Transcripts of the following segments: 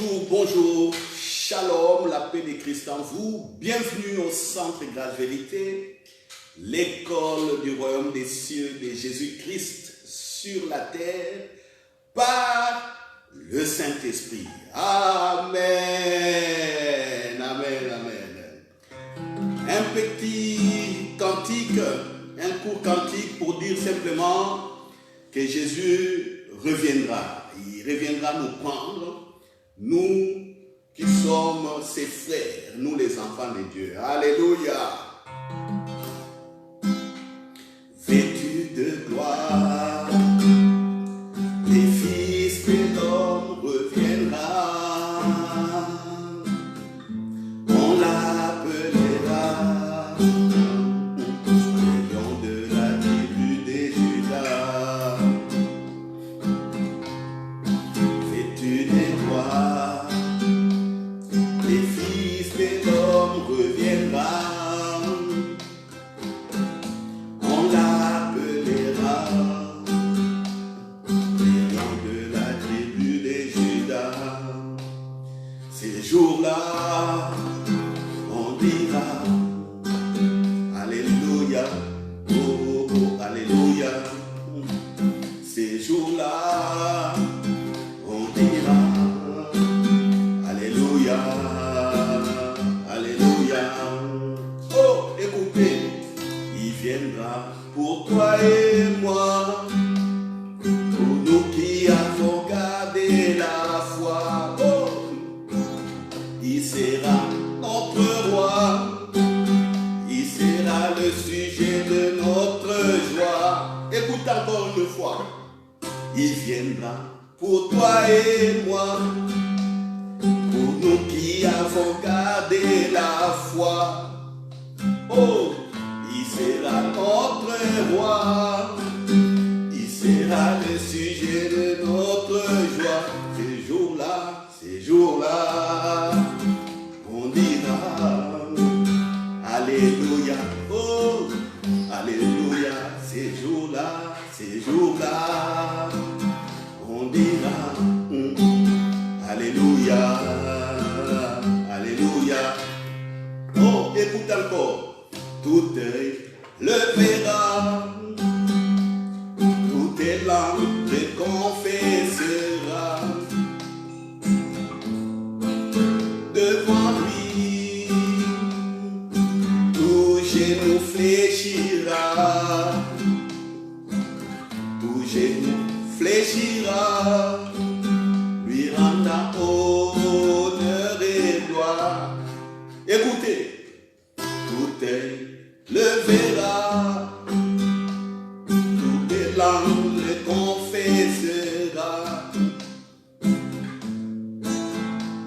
Bonjour, bonjour, shalom, la paix de Christ en vous. Bienvenue au Centre Grâce Vérité, l'école du royaume des cieux de Jésus-Christ sur la terre par le Saint-Esprit. Amen, amen, amen. Un petit cantique, un court cantique pour dire simplement que Jésus reviendra. Il reviendra nous prendre, nous qui sommes ses frères, nous les enfants de Dieu. Alléluia. Vêtus de gloire, les fils de l'homme reviendra. On l'appellera le lion de la tribu de Juda. Vêtus de gloire, les fils de l'homme reviendra. On l'appellera le lion de la tribu de Juda. Ces jours-là, on dira Alléluia, oh, oh, oh, Alléluia. Ces jours-là, on dira Alléluia, Alléluia. Oh, écoutez, il viendra pour toi et moi, pour nous qui avons gardé la foi. Oh, il sera notre roi, il sera le sujet de notre joie. Écoute encore une fois, il viendra pour toi et moi, pour nous qui avons gardé la foi. Oh, il sera notre roi, il sera le sujet de notre joie. Ces jours-là, on dira Alléluia, oh, Alléluia. Ces jours-là, on dira Alléluia, Alléluia. Oh, écoute encore. Tout œil le verra, toute langue le confessera. Devant lui, tout genou fléchira, tout genou fléchira, lui rendant honneur et gloire. Écoutez, tout œil le verra, toute langue le confessera.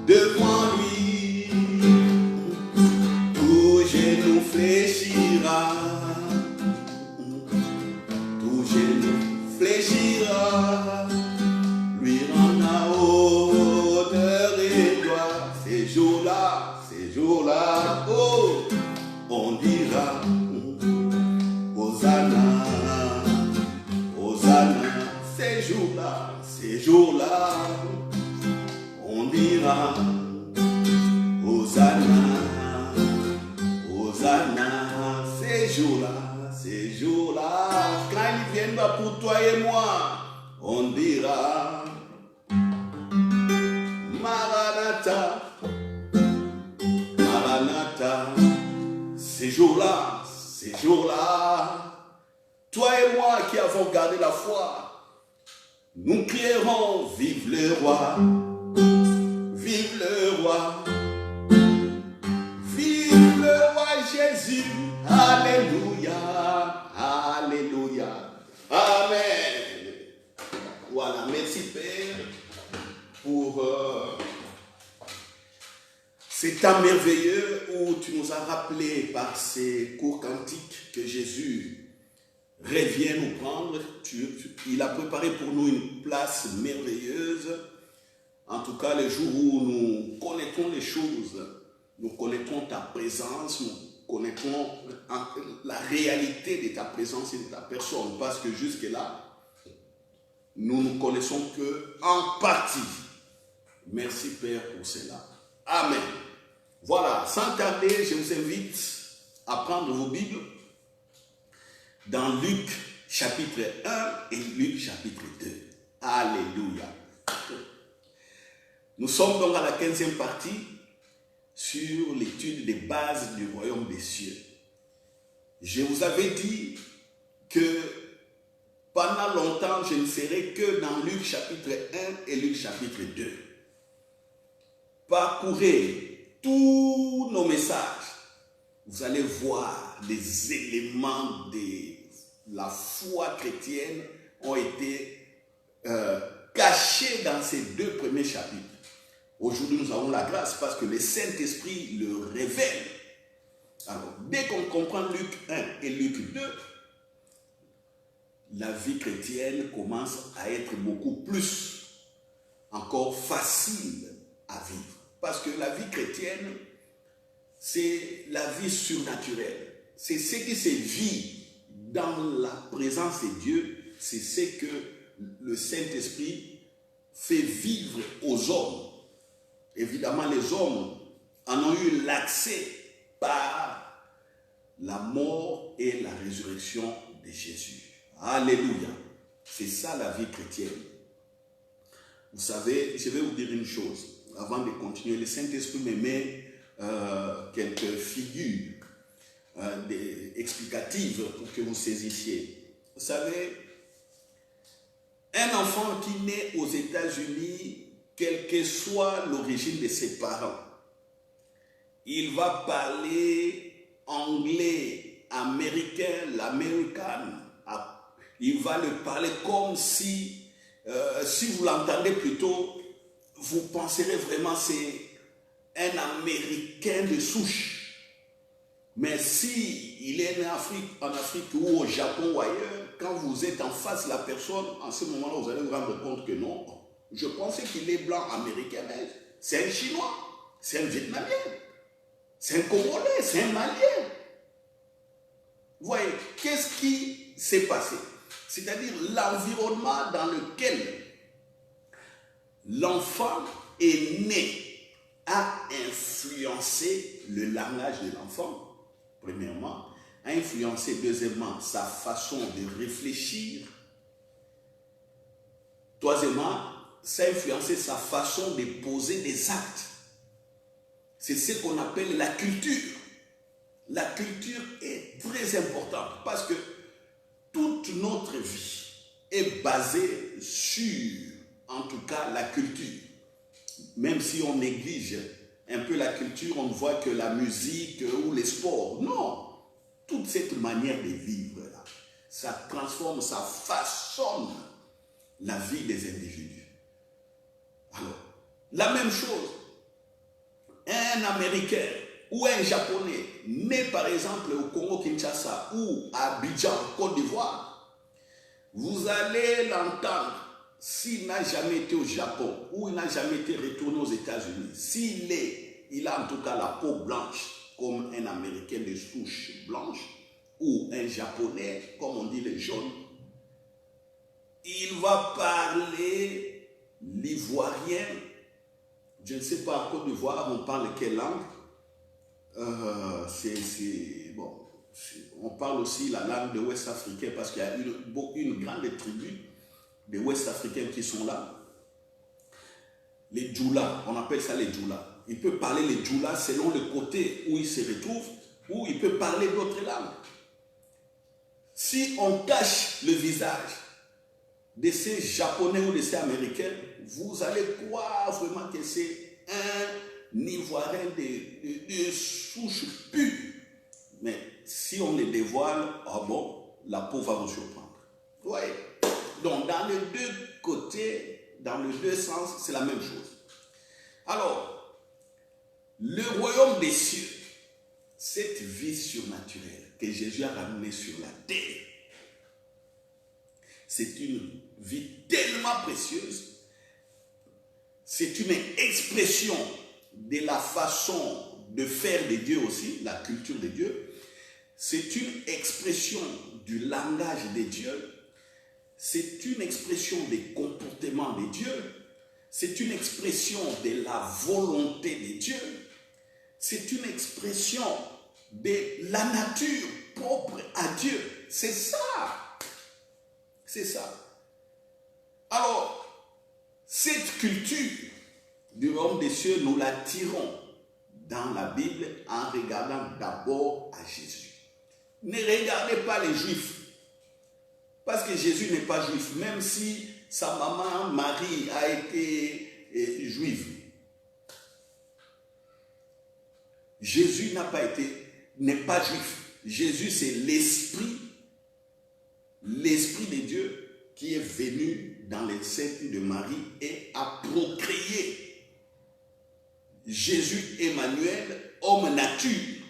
Devant lui, tout genou fléchira, tout genou fléchira, lui rendant honneur et gloire. Ces jours-là, oh, on dira Hosanna, Hosanna. Ces jours-là, on dira Hosanna, Hosanna. Ces jours-là, quand ils viennent pour toi et moi, on dira Maranatha, Maranatha. Ces jours-là, toi et moi qui avons gardé la foi, nous crierons vive le roi, vive le roi, vive le roi Jésus. Alléluia, Alléluia, Amen. Voilà, merci Père pour c'est temps merveilleux où tu nous as rappelé par ces courts cantiques que Jésus revient nous prendre. Il a préparé pour nous une place merveilleuse. En tout cas, le jour où nous connaîtrons les choses, nous connaîtrons ta présence, nous connaîtrons la réalité de ta présence et de ta personne. Parce que jusque-là, nous ne connaissons qu'en partie. Merci Père pour cela. Amen. Voilà, sans tarder, je vous invite à prendre vos Bibles dans Luc chapitre 1 et Luc chapitre 2. Alléluia. Nous sommes donc à la 15e partie sur l'étude des bases du royaume des cieux. Je vous avais dit que pendant longtemps, je ne serai que dans Luc chapitre 1 et Luc chapitre 2. Parcourez tous nos messages. Vous allez voir des éléments de la foi chrétienne ont été cachés dans ces deux premiers chapitres. Aujourd'hui, nous avons la grâce parce que le Saint-Esprit le révèle. Alors, dès qu'on comprend Luc 1 et Luc 2, la vie chrétienne commence à être beaucoup plus encore facile à vivre. Parce que la vie chrétienne, c'est la vie surnaturelle. C'est ce qui se vit dans la présence de Dieu. C'est ce que le Saint-Esprit fait vivre aux hommes. Évidemment, les hommes en ont eu l'accès par la mort et la résurrection de Jésus. Alléluia. C'est ça la vie chrétienne. Vous savez, je vais vous dire une chose. Avant de continuer, le Saint-Esprit me met quelques figures explicatives pour que vous saisissiez. Vous savez, un enfant qui naît aux États-Unis, quelle que soit l'origine de ses parents, il va parler anglais, américain, l'américain. Il va le parler comme si vous l'entendez plutôt, vous penserez vraiment c'est un Américain de souche. Mais si il est né en Afrique ou au Japon ou ailleurs, quand vous êtes en face de la personne, en ce moment-là, vous allez vous rendre compte que non. Je pensais qu'il est blanc américain, mais c'est un Chinois, c'est un Vietnamien, c'est un Congolais, c'est un Malien. Vous voyez, qu'est-ce qui s'est passé? C'est-à-dire l'environnement dans lequel l'enfant est né a influencé le langage de l'enfant, premièrement, a influencé deuxièmement sa façon de réfléchir, troisièmement, ça a influencé sa façon de poser des actes. C'est ce qu'on appelle la culture. La culture est très importante parce que toute notre vie est basée sur, en tout cas, la culture. Même si on néglige un peu la culture, on ne voit que la musique ou les sports. Non, toute cette manière de vivre-là, ça transforme, ça façonne la vie des individus. Alors, la même chose, un Américain ou un Japonais, né par exemple au Congo-Kinshasa ou à Abidjan, Côte d'Ivoire, vous allez l'entendre, s'il n'a jamais été au Japon ou il n'a jamais été retourné aux États-Unis, il a en tout cas la peau blanche, comme un Américain de souche blanche, ou un Japonais, comme on dit les jaunes, il va parler l'ivoirien. Je ne sais pas, en Côte d'Ivoire, on parle quelle langue? On parle aussi la langue de Ouest africain parce qu'il y a une grande tribu de Ouest africains qui sont là. Les Djoula, on appelle ça les Djoula. Il peut parler les Djoula selon le côté où il se retrouve, ou il peut parler d'autres langues. Si on cache le visage de ces Japonais ou de ces Américains, vous allez croire vraiment que c'est un Ivoirien de souche pure. Mais si on les dévoile, la peau va vous surprendre. Vous voyez? Donc, dans les deux côtés, dans les deux sens, c'est la même chose. Alors, le royaume des cieux, cette vie surnaturelle que Jésus a ramenée sur la terre, c'est une vie tellement précieuse. C'est une expression de la façon de faire de Dieu aussi, la culture de Dieu. C'est une expression du langage de Dieu. C'est une expression des comportements de Dieu. c'est une expression de la volonté de Dieu. C'est une expression de la nature propre à Dieu. C'est ça. C'est ça. Alors, cette culture du royaume des cieux, nous la tirons dans la Bible en regardant d'abord à Jésus. Ne regardez pas les Juifs. Parce que Jésus n'est pas juif, même si sa maman Marie a été juive. Jésus n'est pas juif. Jésus, c'est l'esprit de Dieu qui est venu dans les seins de Marie et a procréé. Jésus, Emmanuel, homme nature.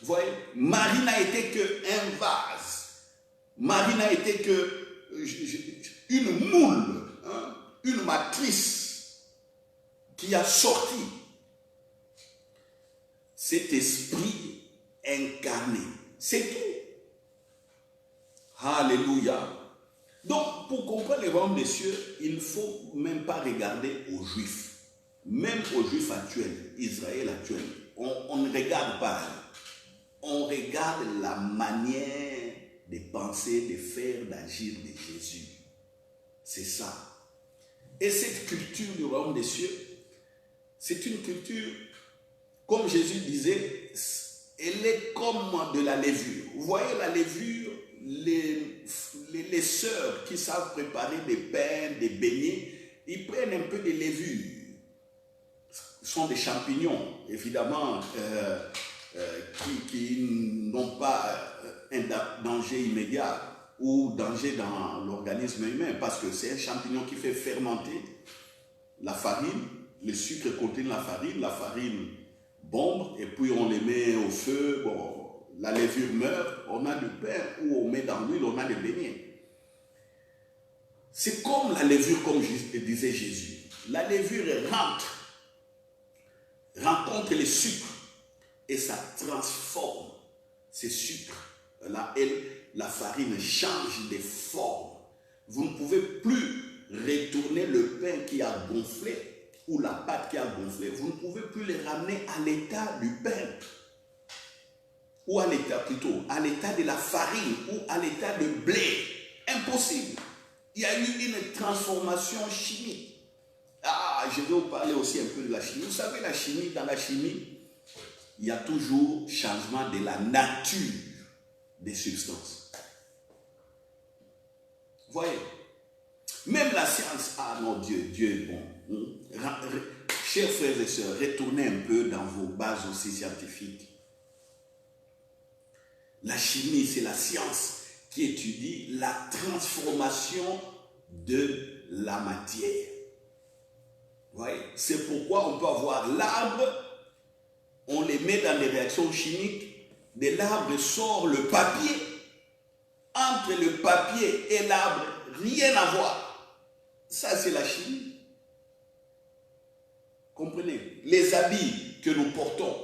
Vous voyez, Marie n'a été qu'un vase. Marie n'a été qu'une moule, hein, une matrice qui a sorti cet esprit incarné. C'est tout. Alléluia. Donc, pour comprendre le royaume des cieux, il ne faut même pas regarder aux Juifs. Même aux Juifs actuels, Israël actuel, on ne regarde pas. On regarde la manière de penser, de faire, d'agir de Jésus. C'est ça. Et cette culture du royaume des cieux, c'est une culture, comme Jésus disait, elle est comme de la levure. Vous voyez la levure, les sœurs qui savent préparer des pains, des beignets, ils prennent un peu de levure. Ce sont des champignons, évidemment, qui n'ont pas un danger immédiat ou danger dans l'organisme humain, parce que c'est un champignon qui fait fermenter la farine, le sucre contient la farine bombe, et puis on les met au feu, bon, la levure meurt, on a du pain, ou on met dans l'huile, on a des beignets. C'est comme la levure, comme disait Jésus. La levure rencontre les sucres, et ça transforme ces sucres. Là, la farine change de forme. Vous ne pouvez plus retourner le pain qui a gonflé ou la pâte qui a gonflé. Vous ne pouvez plus les ramener à l'état du pain. Ou à l'état de la farine ou à l'état de blé. Impossible. Il y a eu une transformation chimique. Je vais vous parler aussi un peu de la chimie. Vous savez, dans la chimie, il y a toujours changement de la nature des substances. Vous voyez? Même la science, non, Dieu est bon. Chers frères et sœurs, retournez un peu dans vos bases aussi scientifiques. La chimie, c'est la science qui étudie la transformation de la matière. Vous voyez? C'est pourquoi on peut avoir l'arbre, on les met dans des réactions chimiques, de l'arbre sort le papier. Entre le papier et l'arbre, rien à voir. Ça, c'est la chimie. Comprenez? Les habits que nous portons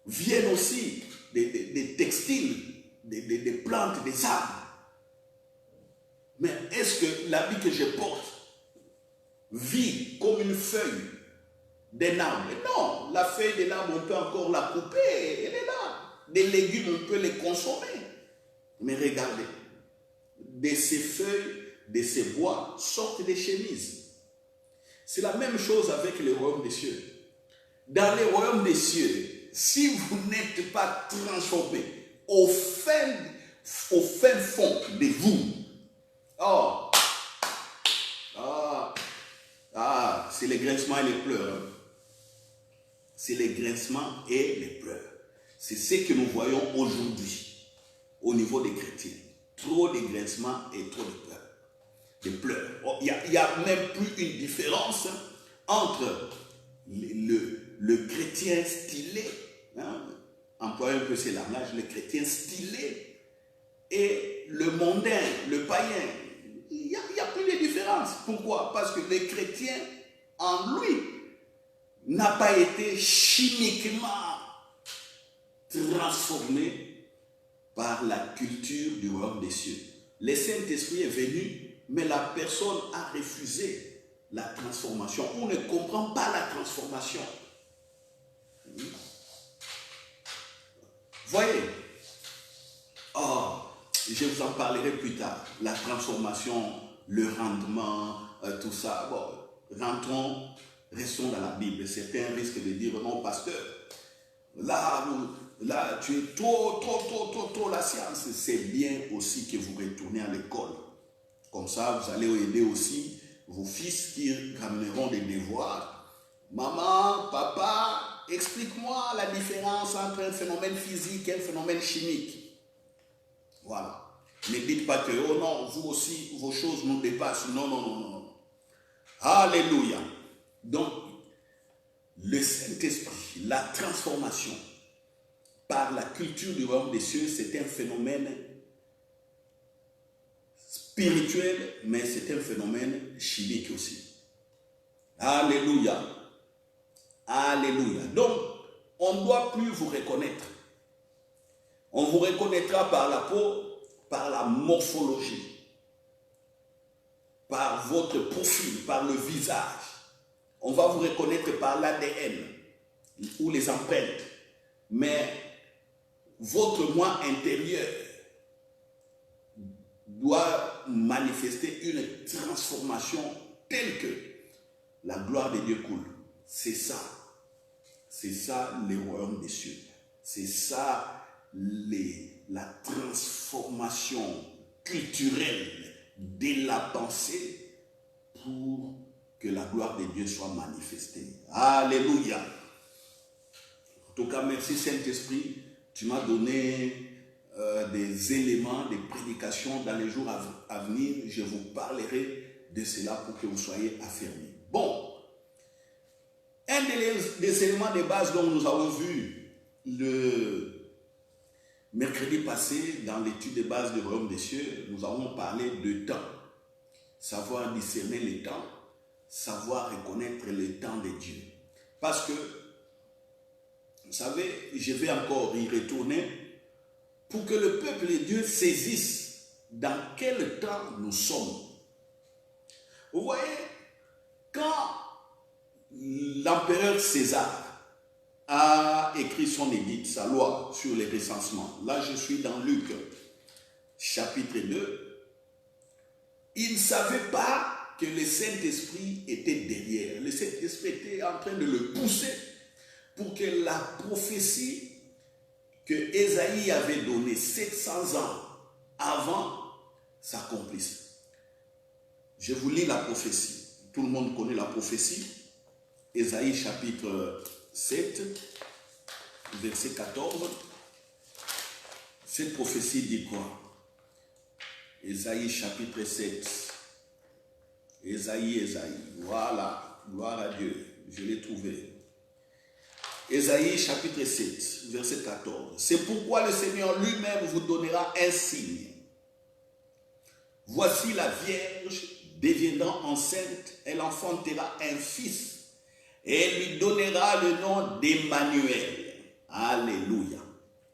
viennent aussi des textiles, des plantes, des arbres. Mais est-ce que l'habit que je porte vit comme une feuille d'un arbre? Non, la feuille de l'arbre, on peut encore la couper, elle est là. Des légumes, on peut les consommer. Mais regardez, de ces feuilles, de ces bois, sortent des chemises. C'est la même chose avec le royaume des cieux. Dans le royaume des cieux, si vous n'êtes pas transformé au fin fond de vous, c'est les grincements et les pleurs. Hein. C'est les grincements et les pleurs. C'est ce que nous voyons aujourd'hui au niveau des chrétiens. Trop de grincements et trop de pleurs. Des pleurs. Il n'y a même plus une différence entre le chrétien stylé, hein, employons un peu ces langages, le chrétien stylé et le mondain, le païen. Il n'y a plus de différence. Pourquoi? Parce que le chrétien, en lui, n'a pas été chimiquement transformé par la culture du royaume des cieux. Le Saint-Esprit est venu mais la personne a refusé la transformation ou ne comprend pas la transformation. Voyez, je vous en parlerai plus tard. La transformation, le rendement, tout ça. Bon, restons dans la Bible. Certains risquent de dire non, pasteur. Là, tu es trop la science. C'est bien aussi que vous retournez à l'école. Comme ça, vous allez aider aussi vos fils qui ramèneront des devoirs. Maman, papa, explique-moi la différence entre un phénomène physique et un phénomène chimique. Voilà. Ne dites pas que, oh non, vous aussi, vos choses nous dépassent. Non. Alléluia. Donc, le Saint-Esprit, la transformation par la culture du royaume des cieux, c'est un phénomène spirituel, mais c'est un phénomène chimique aussi. Alléluia. Alléluia. Donc, on ne doit plus vous reconnaître. On vous reconnaîtra par la peau, par la morphologie, par votre profil, par le visage. On va vous reconnaître par l'ADN ou les empreintes. Mais votre moi intérieur doit manifester une transformation telle que la gloire de Dieu coule. C'est ça. C'est ça les royaumes des cieux. C'est ça la transformation culturelle de la pensée pour que la gloire de Dieu soit manifestée. Alléluia. En tout cas, merci Saint-Esprit. Tu m'as donné des éléments, des prédications dans les jours à venir. Je vous parlerai de cela pour que vous soyez affermis. Bon, un des éléments de base dont nous avons vu le mercredi passé dans l'étude de base du royaume des cieux, nous avons parlé de temps. Savoir discerner les temps, savoir reconnaître le temps de Dieu. Parce que, vous savez, je vais encore y retourner pour que le peuple de Dieu saisisse dans quel temps nous sommes. Vous voyez, quand l'empereur César a écrit son édit, sa loi sur les recensements, là je suis dans Luc chapitre 2, il ne savait pas que le Saint-Esprit était derrière. Le Saint-Esprit était en train de le pousser pour que la prophétie que Ésaïe avait donnée 700 ans avant s'accomplisse. Je vous lis la prophétie. Tout le monde connaît la prophétie. Ésaïe chapitre 7, verset 14. Cette prophétie dit quoi? Ésaïe chapitre 7. Ésaïe. Voilà, gloire à Dieu. Je l'ai trouvé. Ésaïe chapitre 7, verset 14. C'est pourquoi le Seigneur lui-même vous donnera un signe. Voici la Vierge deviendra enceinte, elle enfantera un fils et elle lui donnera le nom d'Emmanuel. Alléluia.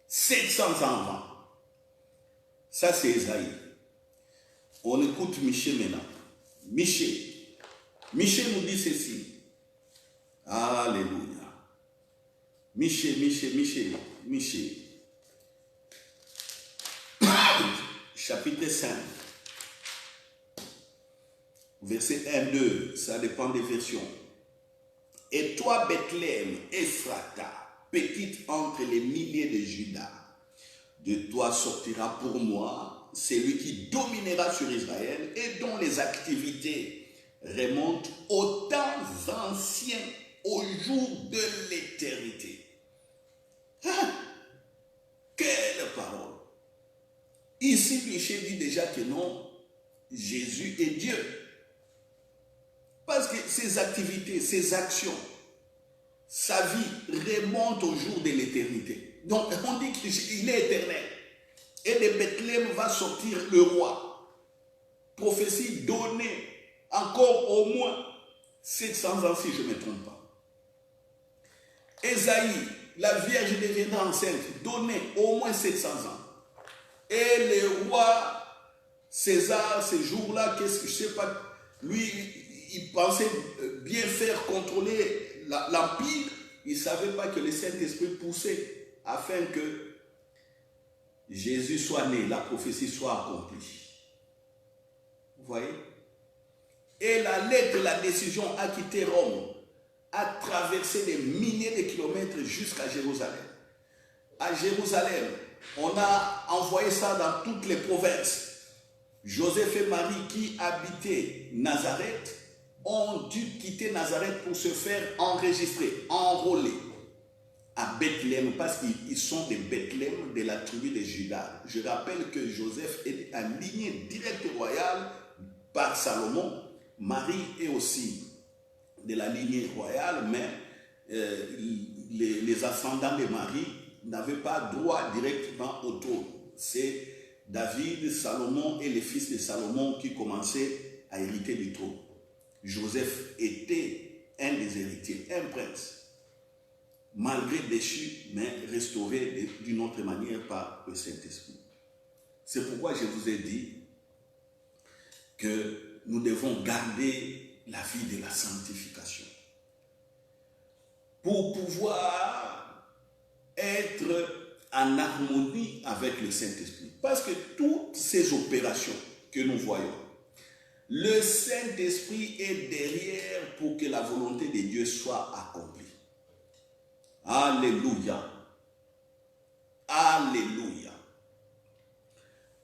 700 ans avant. Ça c'est Ésaïe. On écoute Michée maintenant. Michée nous dit ceci. Alléluia. Michée. Chapitre 5. Verset 1-2. Ça dépend des versions. Et toi, Bethléem, Ephrata, petite entre les milliers de Juda, de toi sortira pour moi celui qui dominera sur Israël et dont les activités remontent aux temps anciens, au jour de l'éternité. Ah, quelle parole! Ici, Michée dit déjà que non, Jésus est Dieu. Parce que ses activités, ses actions, sa vie remonte au jour de l'éternité. Donc, on dit qu'il est éternel. Et de Bethléem va sortir le roi. Prophétie donnée encore au moins 700 ans si je ne me trompe pas. Ésaïe, la Vierge deviendra enceinte, donnée au moins 700 ans. Et le roi César, ces jours-là, qu'est-ce que je sais pas, lui, il pensait bien faire contrôler l'empire. Il ne savait pas que le Saint-Esprit poussait afin que Jésus soit né, la prophétie soit accomplie. Vous voyez? Et la lettre, la décision a quitté Rome, a traversé des milliers de kilomètres jusqu'à Jérusalem. À Jérusalem, on a envoyé ça dans toutes les provinces. Joseph et Marie qui habitaient Nazareth ont dû quitter Nazareth pour se faire enregistrer, enrôler à Bethléem, parce qu'ils sont de Bethléem, de la tribu de Juda. Je rappelle que Joseph est en lignée directe royale par Salomon. Marie est aussi de la lignée royale, mais les ascendants de Marie n'avaient pas droit directement au trône. C'est David, Salomon et les fils de Salomon qui commençaient à hériter du trône. Joseph était un des héritiers, un prince, malgré déchu, mais restauré d'une autre manière par le Saint-Esprit. C'est pourquoi je vous ai dit que nous devons garder la vie de la sanctification pour pouvoir être en harmonie avec le Saint-Esprit. Parce que toutes ces opérations que nous voyons, le Saint-Esprit est derrière pour que la volonté de Dieu soit accomplie. Alléluia. Alléluia.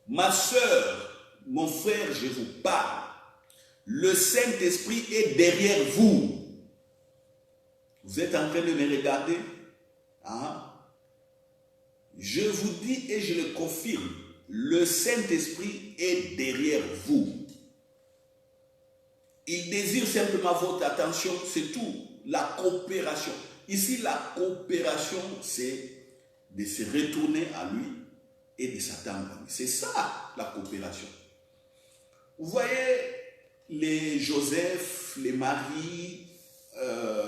Ma sœur, mon frère, je vous parle. Le Saint-Esprit est derrière vous. Vous êtes en train de me regarder? Hein? Je vous dis et je le confirme, le Saint-Esprit est derrière vous. Il désire simplement votre attention, c'est tout, la coopération. Ici, la coopération, c'est de se retourner à lui et de s'attendre à lui. C'est ça, la coopération. Vous voyez, les Joseph, les Marie,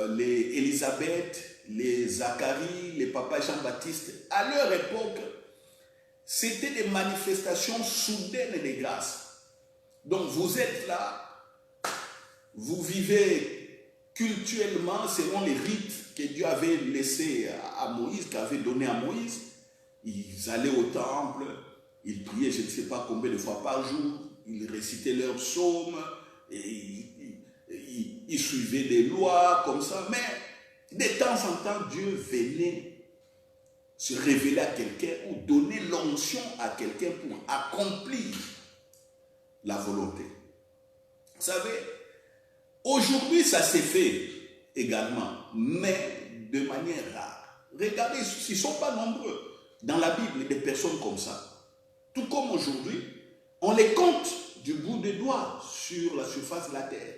les Élisabeth, les Zacharie, les papas Jean-Baptiste, à leur époque, c'était des manifestations soudaines de grâce. Donc vous êtes là, vous vivez cultuellement selon les rites que Dieu avait laissés à Moïse, qu'avait donné à Moïse. Ils allaient au temple, ils priaient je ne sais pas combien de fois par jour, ils récitaient leurs psaumes, et ils suivaient des lois comme ça, mais de temps en temps, Dieu venait se révéler à quelqu'un ou donner l'onction à quelqu'un pour accomplir la volonté. Vous savez, aujourd'hui, ça s'est fait également, mais de manière rare. Regardez, ils ne sont pas nombreux dans la Bible, des personnes comme ça. Tout comme aujourd'hui, on les compte du bout des doigts sur la surface de la terre.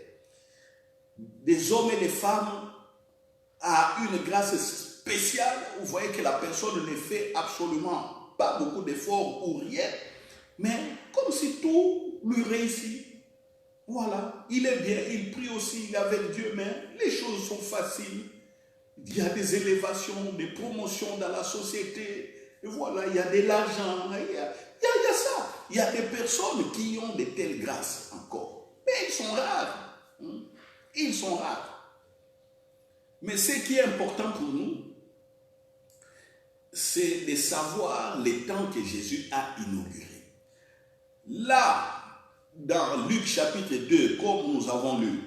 Des hommes et des femmes à une grâce spéciale, vous voyez que la personne ne fait absolument pas beaucoup d'efforts ou rien, mais comme si tout lui réussit. Voilà, il est bien, il prie aussi, il est avec Dieu, mais les choses sont faciles. Il y a des élévations, des promotions dans la société, et voilà, il y a de l'argent, il y a ça. Il y a des personnes qui ont de telles grâces encore, mais ils sont rares. Ils sont rares. Mais ce qui est important pour nous, c'est de savoir les temps que Jésus a inaugurés. Là, dans Luc chapitre 2, comme nous avons lu,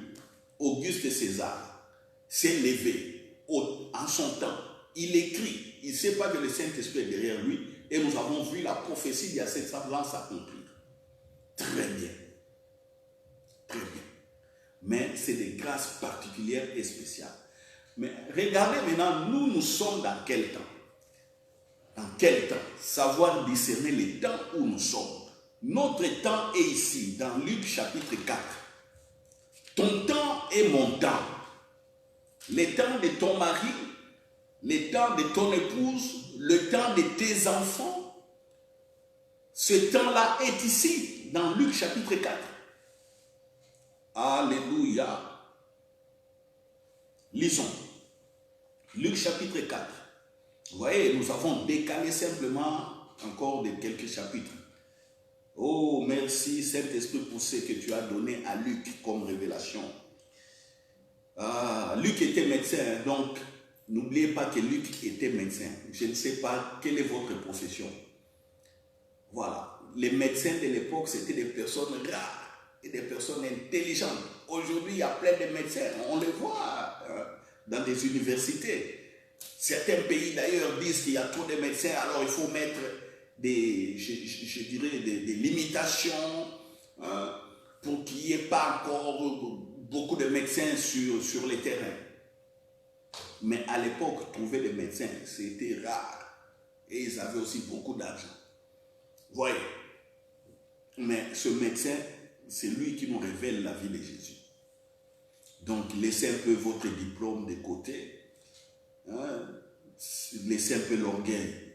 Auguste César s'est levé en son temps. Il écrit, il ne sait pas que le Saint-Esprit est derrière lui, et nous avons vu la prophétie d'il y a 700 ans s'accomplir. Très bien. Très bien. Mais c'est des grâces particulières et spéciales. Mais regardez maintenant, nous sommes dans quel temps? Dans quel temps? Savoir discerner les temps où nous sommes. Notre temps est ici, dans Luc chapitre 4. Ton temps est mon temps. Le temps de ton mari, le temps de ton épouse, le temps de tes enfants. Ce temps-là est ici, dans Luc chapitre 4. Alléluia. Lisons. Luc chapitre 4. Vous voyez, nous avons décalé simplement encore de quelques chapitres. Oh, merci Saint-Esprit pour ce que tu as donné à Luc comme révélation. Ah, Luc était médecin, donc n'oubliez pas que Luc était médecin. Je ne sais pas quelle est votre profession. Voilà, les médecins de l'époque, c'était des personnes rares et des personnes intelligentes. Aujourd'hui, il y a plein de médecins, on les voit dans des universités. Certains pays d'ailleurs disent qu'il y a trop de médecins, alors il faut mettre je dirais des limitations pour qu'il n'y ait pas encore beaucoup de médecins sur les terrains. Mais à l'époque, trouver des médecins, c'était rare. Et ils avaient aussi beaucoup d'argent. Voyez. Mais ce médecin, c'est lui qui nous révèle la vie de Jésus. Donc, laissez un peu votre diplôme de côté. Hein? Laissez un peu l'orgueil.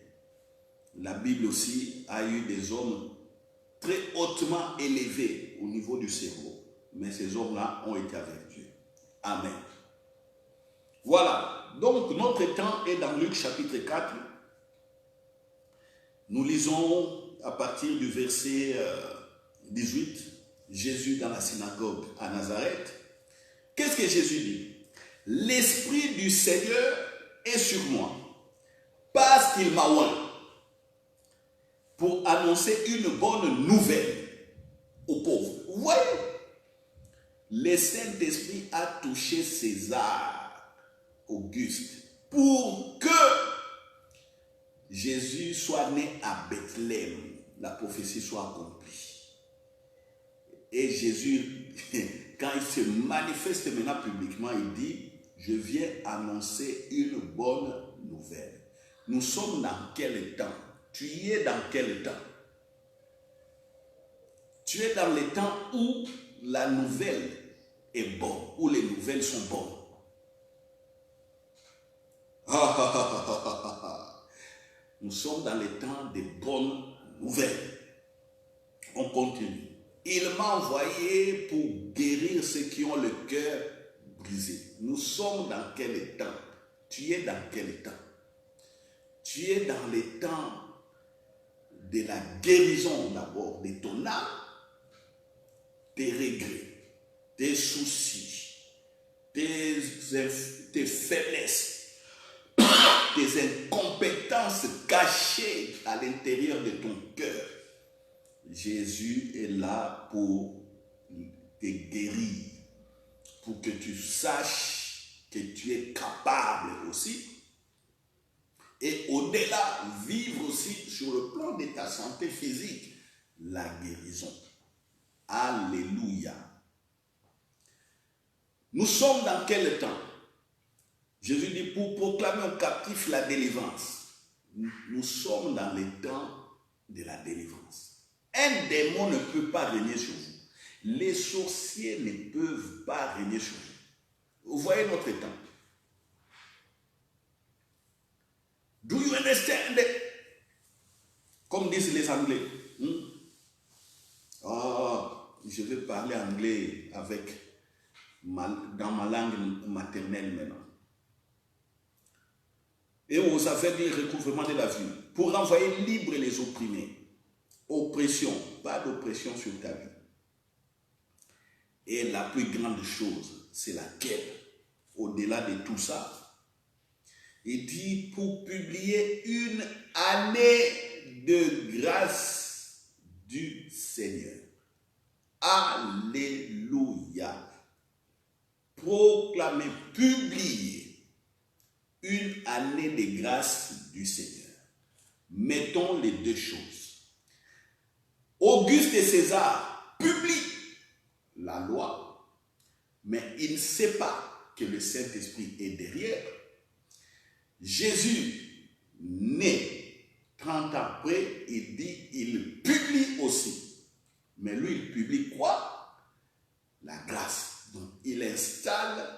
La Bible aussi a eu des hommes très hautement élevés au niveau du cerveau. Mais ces hommes-là ont été avec Dieu. Amen. Voilà. Donc, notre temps est dans Luc chapitre 4. Nous lisons à partir du verset 18, Jésus dans la synagogue à Nazareth. Qu'est-ce que Jésus dit? L'Esprit du Seigneur est sur moi, parce qu'il m'a oint pour annoncer une bonne nouvelle aux pauvres. Vous voyez? Le Saint-Esprit a touché César Auguste pour que Jésus soit né à Bethléem, la prophétie soit accomplie. Et Jésus, quand il se manifeste maintenant publiquement, il dit, je viens annoncer une bonne nouvelle. Nous sommes dans quel temps? Tu y es dans quel temps? Tu es dans les temps où la nouvelle est bonne, où les nouvelles sont bonnes. Nous sommes dans les temps des bonnes nouvelles. On continue. Il m'a envoyé pour guérir ceux qui ont le cœur brisé. Nous sommes dans quel temps? Tu es dans quel temps? Tu es dans les temps de la guérison d'abord de ton âme, tes regrets, tes soucis, tes faiblesses, tes incompétences cachées à l'intérieur de ton cœur. Jésus est là pour te guérir, pour que tu saches que tu es capable aussi. Et au-delà, vivre aussi sur le plan de ta santé physique, la guérison. Alléluia. Nous sommes dans quel temps? Jésus dit pour proclamer aux captifs la délivrance. Nous sommes dans les temps de la délivrance. Un démon ne peut pas régner sur vous. Les sorciers ne peuvent pas régner sur vous. Vous voyez notre temps. Do you understand? Comme disent les Anglais. Je vais parler anglais dans ma langue maternelle maintenant. Et aux affaires du recouvrement de la vie, pour renvoyer libre les opprimés. Oppression, pas d'oppression sur ta vie. Et la plus grande chose, c'est laquelle? Au-delà de tout ça, il dit pour publier une année de grâce du Seigneur. Alléluia. Proclamer, publier une année de grâce du Seigneur. Mettons les deux choses. Auguste et César publient la loi, mais il ne sait pas que le Saint-Esprit est derrière. Jésus, né 30 ans après, il dit, il publie aussi. Mais lui, il publie quoi? La grâce. Donc, il installe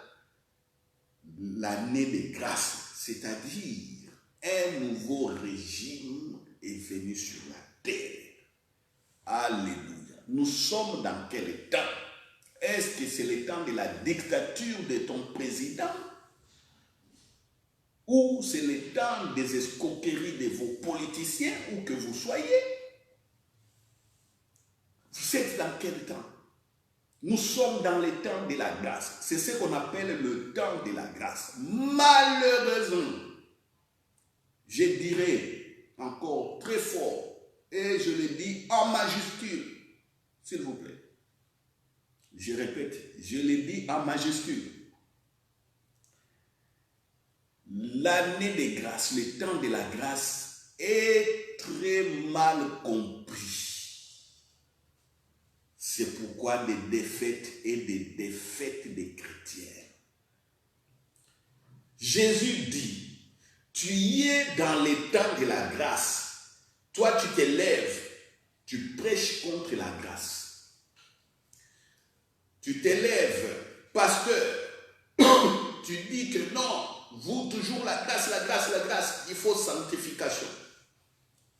l'année de grâce, c'est-à-dire un nouveau régime est venu sur la terre. Alléluia. Nous sommes dans quel temps? Est-ce que c'est le temps de la dictature de ton président? Ou c'est le temps des escroqueries de vos politiciens, où que vous soyez? Vous êtes dans quel temps? Nous sommes dans les temps de la grâce. C'est ce qu'on appelle le temps de la grâce. Malheureusement, je dirais encore très fort, et je le dis en majuscule, s'il vous plaît. Je répète, je le dis en majuscule. L'année de grâce, le temps de la grâce est très mal compris. C'est pourquoi des défaites et des défaites des chrétiens. Jésus dit, tu es dans les temps de la grâce. Toi, tu t'élèves, tu prêches contre la grâce. Tu t'élèves, pasteur, tu dis que non, vous toujours la grâce, la grâce, la grâce, il faut sanctification.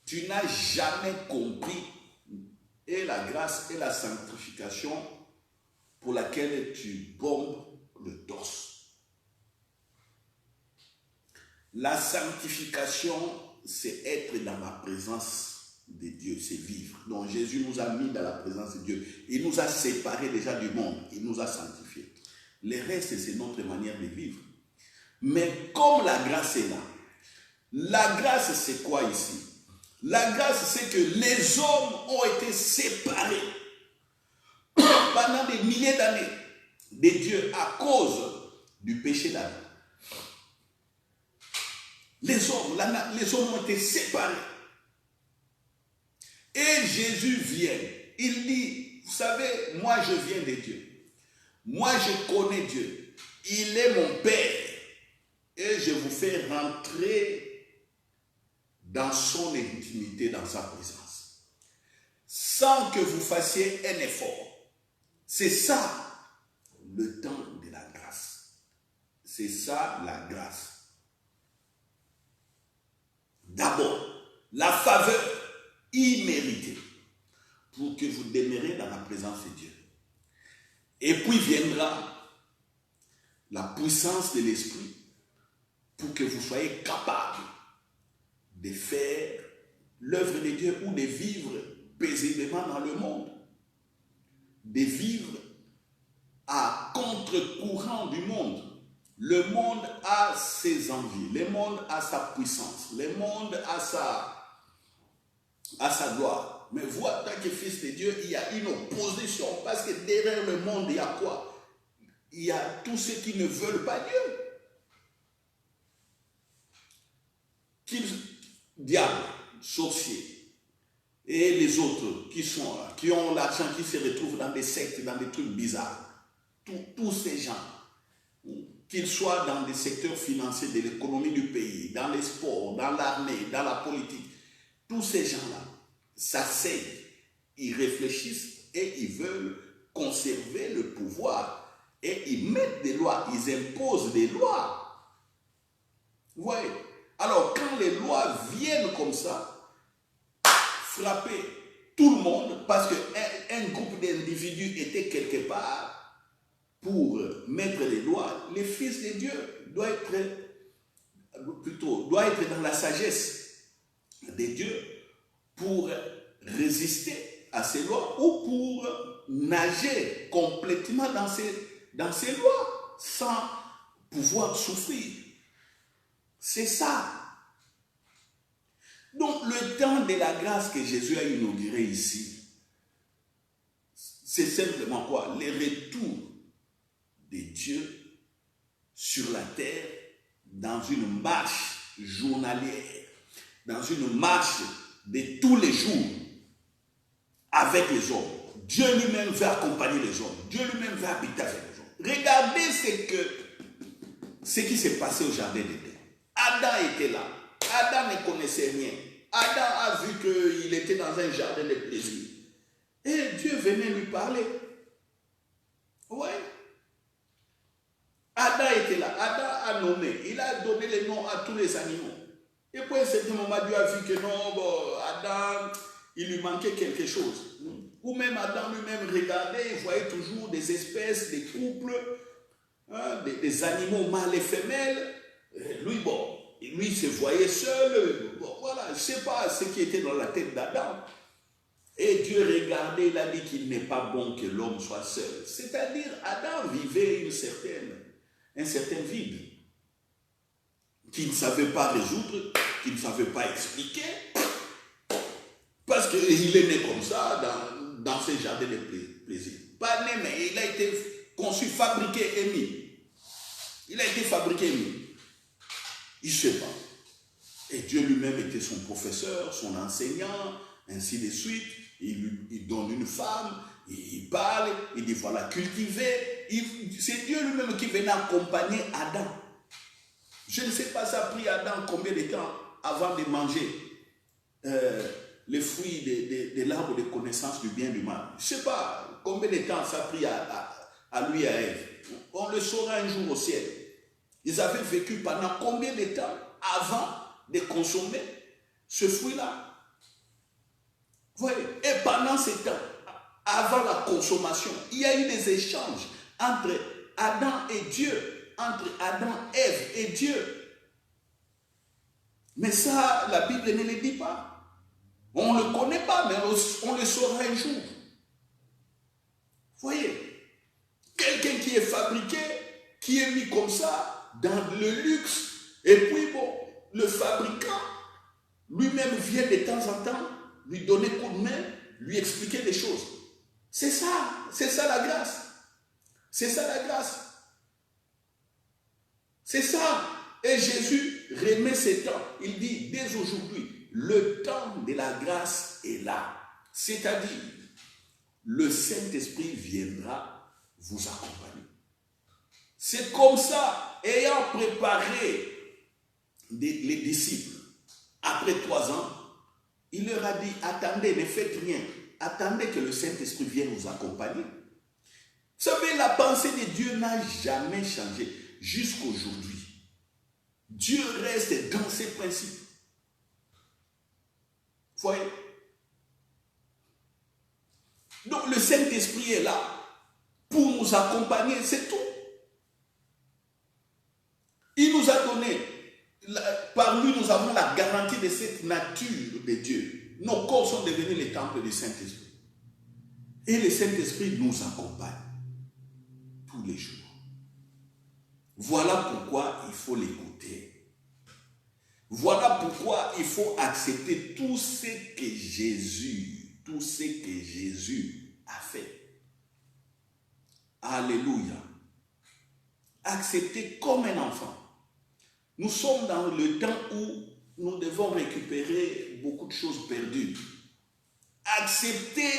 Tu n'as jamais compris et la grâce et la sanctification pour laquelle tu bombes le torse. La sanctification, c'est être dans la présence de Dieu, c'est vivre. Donc Jésus nous a mis dans la présence de Dieu. Il nous a séparés déjà du monde, il nous a sanctifiés. Le reste, c'est notre manière de vivre. Mais comme la grâce est là, la grâce, c'est quoi ici? La grâce, c'est que les hommes ont été séparés pendant des milliers d'années de Dieu à cause du péché d'Adam. Les hommes ont été séparés. Et Jésus vient. Il dit, vous savez, moi je viens de Dieu. Moi je connais Dieu. Il est mon Père. Et je vous fais rentrer dans son intimité, dans sa présence, sans que vous fassiez un effort. C'est ça, le temps de la grâce. C'est ça, la grâce. D'abord, la faveur imméritée pour que vous demeurez dans la présence de Dieu. Et puis viendra la puissance de l'Esprit pour que vous soyez capables de faire l'œuvre de Dieu ou de vivre paisiblement dans le monde, de vivre à contre-courant du monde. Le monde a ses envies, le monde a sa puissance, le monde a sa gloire. Mais vous, en tant que fils de Dieu, il y a une opposition parce que derrière le monde, il y a quoi? Il y a tous ceux qui ne veulent pas Dieu. Diables, sorciers, et les autres qui sont là, qui ont l'argent, qui se retrouvent dans des sectes, dans des trucs bizarres. Tous ces gens, qu'ils soient dans des secteurs financiers de l'économie du pays, dans les sports, dans l'armée, dans la politique, tous ces gens-là s'asseyent, ils réfléchissent et ils veulent conserver le pouvoir. Et ils mettent des lois, ils imposent des lois. Vous voyez? Alors, quand les lois viennent comme ça, frapper tout le monde, parce qu'un groupe d'individus était quelque part pour mettre les lois, les fils de Dieu doivent être dans la sagesse de Dieu pour résister à ces lois ou pour nager complètement dans ces lois sans pouvoir souffrir. C'est ça. Donc, le temps de la grâce que Jésus a inauguré ici, c'est simplement quoi? Le retour de Dieu sur la terre dans une marche journalière, dans une marche de tous les jours avec les hommes. Dieu lui-même va accompagner les hommes. Dieu lui-même va habiter avec les hommes. Regardez ce qui s'est passé au jardin d'Éden. Adam était là. Adam ne connaissait rien. Adam a vu qu'il était dans un jardin de plaisir. Et Dieu venait lui parler. Oui. Adam était là. Adam a nommé. Il a donné les noms à tous les animaux. Et puis à un certain moment, Dieu a vu que non, Adam, il lui manquait quelque chose. Ou même Adam lui-même regardait, il voyait toujours des espèces, des couples, des animaux mâles et femelles. Lui, il se voyait seul. Voilà, je ne sais pas ce qui était dans la tête d'Adam. Et Dieu regardait, il a dit qu'il n'est pas bon que l'homme soit seul. C'est-à-dire, Adam vivait un certain vide qu'il ne savait pas résoudre, qu'il ne savait pas expliquer, parce qu'il est né comme ça, dans ce jardin de plaisir. Pas né, mais il a été conçu, fabriqué et mis. Il a été fabriqué et mis. Il ne sait pas. Et Dieu lui-même était son professeur, son enseignant, ainsi de suite. Il donne une femme, il parle, il dit voilà, cultiver. C'est Dieu lui-même qui venait accompagner Adam. Je ne sais pas, ça a pris Adam combien de temps avant de manger les fruits de l'arbre de connaissance du bien et du mal. Je ne sais pas combien de temps ça a pris à lui et à Ève. On le saura un jour au ciel. Ils avaient vécu pendant combien de temps avant de consommer ce fruit-là. Voyez, et pendant ce temps, avant la consommation, il y a eu des échanges entre Adam et Dieu, entre Adam, Ève et Dieu. Mais ça, la Bible ne le dit pas. On ne le connaît pas, mais on le saura un jour. Voyez, quelqu'un qui est fabriqué, qui est mis comme ça, dans le luxe, et puis bon, le fabricant, lui-même vient de temps en temps lui donner coup de main, lui expliquer des choses. C'est ça la grâce. C'est ça la grâce. C'est ça. Et Jésus remet ce temps. Il dit, dès aujourd'hui, le temps de la grâce est là. C'est-à-dire, le Saint-Esprit viendra vous accompagner. C'est comme ça, ayant préparé les disciples, après 3 ans, il leur a dit, attendez, ne faites rien. Attendez que le Saint-Esprit vienne vous accompagner. Vous savez, la pensée de Dieu n'a jamais changé jusqu'à aujourd'hui. Dieu reste dans ses principes. Vous voyez? Donc le Saint-Esprit est là pour nous accompagner, c'est tout. Il nous a donné, par lui nous avons la garantie de cette nature de Dieu. Nos corps sont devenus les temples du Saint-Esprit. Et le Saint-Esprit nous accompagne tous les jours. Voilà pourquoi il faut l'écouter. Voilà pourquoi il faut accepter tout ce que Jésus a fait. Alléluia. Accepter comme un enfant. Nous sommes dans le temps où nous devons récupérer beaucoup de choses perdues. Accepter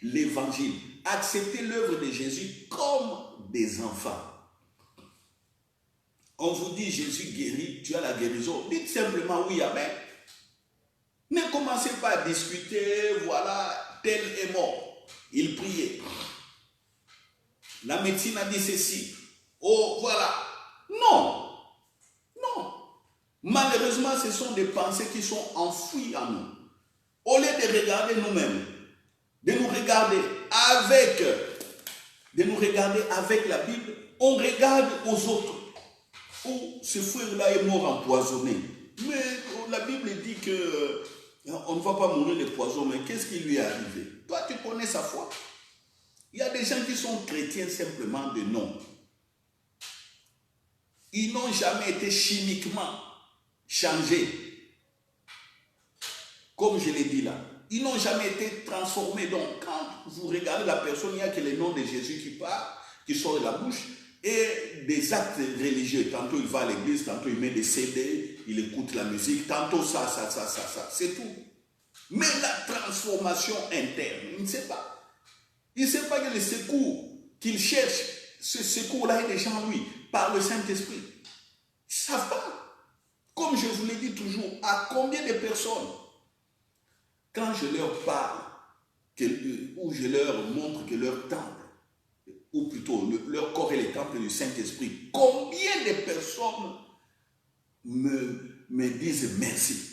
l'évangile, accepter l'œuvre de Jésus comme des enfants. On vous dit Jésus guérit, tu as la guérison. Dites simplement oui, amen. Ne commencez pas à discuter, voilà, tel est mort. Il priait. La médecine a dit ceci. Oh, voilà. Non. Non. Malheureusement, ce sont des pensées qui sont enfouies en nous. Au lieu de regarder nous-mêmes, de nous regarder avec la Bible, on regarde aux autres. Oh, ce frère-là est mort empoisonné. Mais la Bible dit que on ne va pas mourir de poison, mais qu'est-ce qui lui est arrivé? Toi, tu connais sa foi. Il y a des gens qui sont chrétiens simplement de nom. Ils n'ont jamais été chimiquement changés. Comme je l'ai dit là. Ils n'ont jamais été transformés. Donc, quand vous regardez la personne, il n'y a que le nom de Jésus qui part, qui sort de la bouche, et des actes religieux. Tantôt il va à l'église, tantôt il met des CD, il écoute la musique, tantôt ça. C'est tout. Mais la transformation interne, il ne sait pas. Il ne sait pas que le secours qu'il cherche, ce secours-là est déjà en lui, par le Saint-Esprit. Ils ne savent pas. Comme je vous l'ai dit toujours, à combien de personnes, quand je leur parle, ou je leur montre que leur temple, ou plutôt leur corps est le temple du Saint-Esprit, combien de personnes me disent merci?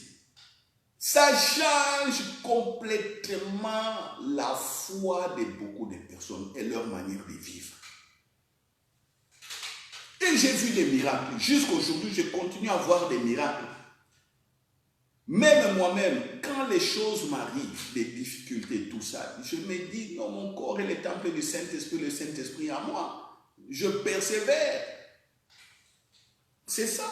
Ça change complètement la foi de beaucoup de personnes et leur manière de vivre. Et j'ai vu des miracles. Jusqu'à aujourd'hui, je continue à voir des miracles. Même moi-même, quand les choses m'arrivent, les difficultés, tout ça, je me dis, non, mon corps est le temple du Saint-Esprit, le Saint-Esprit en moi. Je persévère. C'est ça.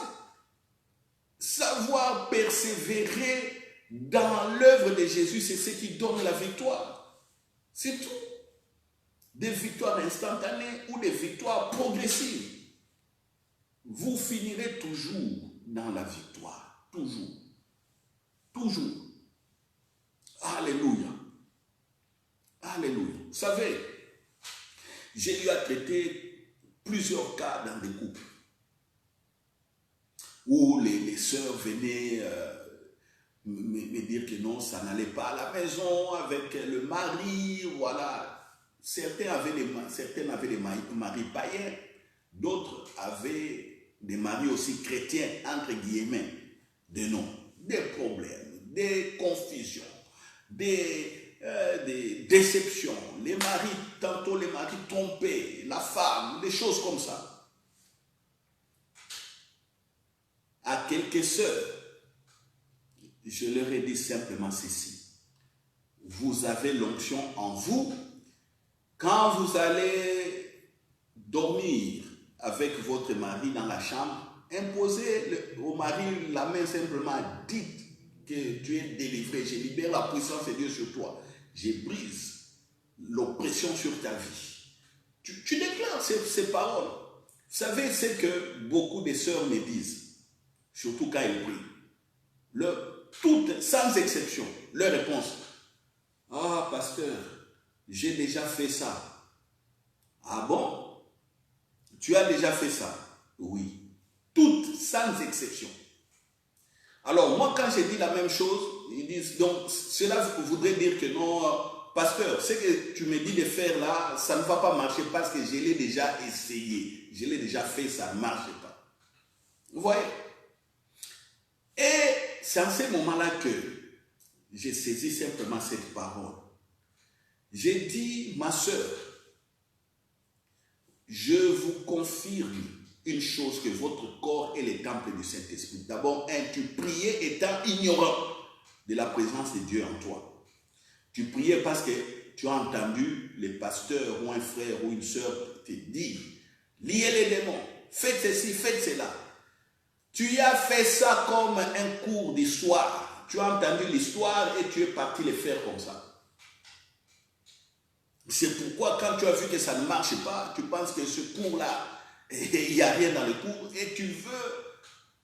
Savoir persévérer dans l'œuvre de Jésus, c'est ce qui donne la victoire. C'est tout. Des victoires instantanées ou des victoires progressives. Vous finirez toujours dans la victoire. Toujours. Toujours. Alléluia. Alléluia. Vous savez, j'ai eu à traiter plusieurs cas dans des couples où les sœurs venaient me dire que non, ça n'allait pas à la maison avec le mari, voilà. Certaines avaient des maris païens, d'autres avaient des maris aussi chrétiens, entre guillemets, de nom. Des problèmes, des confusions, des déceptions. Les maris, tantôt les maris trompés, la femme, des choses comme ça. À quelques sœurs, je leur ai dit simplement ceci. Vous avez l'onction en vous. Quand vous allez dormir avec votre mari dans la chambre, imposez au mari la main simplement. Dites que tu es délivré. Je libère la puissance de Dieu sur toi. Je brise l'oppression sur ta vie. Tu déclares ces paroles. Vous savez ce que beaucoup de sœurs me disent, surtout quand elles prient. Toutes, sans exception, leur réponse. Ah, pasteur, j'ai déjà fait ça. Ah bon? Tu as déjà fait ça? Oui. Toutes, sans exception. Alors, moi, quand j'ai dit la même chose, ils disent, donc, cela voudrait dire que non, pasteur, ce que tu me dis de faire là, ça ne va pas marcher parce que je l'ai déjà essayé. Je l'ai déjà fait, ça ne marche pas. Vous voyez? Et c'est en ce moment-là que j'ai saisi simplement cette parole. J'ai dit, ma sœur, je vous confirme une chose, que votre corps est le temple du Saint-Esprit. D'abord, tu priais étant ignorant de la présence de Dieu en toi. Tu priais parce que tu as entendu les pasteurs ou un frère ou une sœur te dire, liez les démons, faites ceci, faites cela. Tu as fait ça comme un cours d'histoire. Tu as entendu l'histoire et tu es parti le faire comme ça. C'est pourquoi quand tu as vu que ça ne marche pas, tu penses que ce cours-là, il n'y a rien dans le cours et tu veux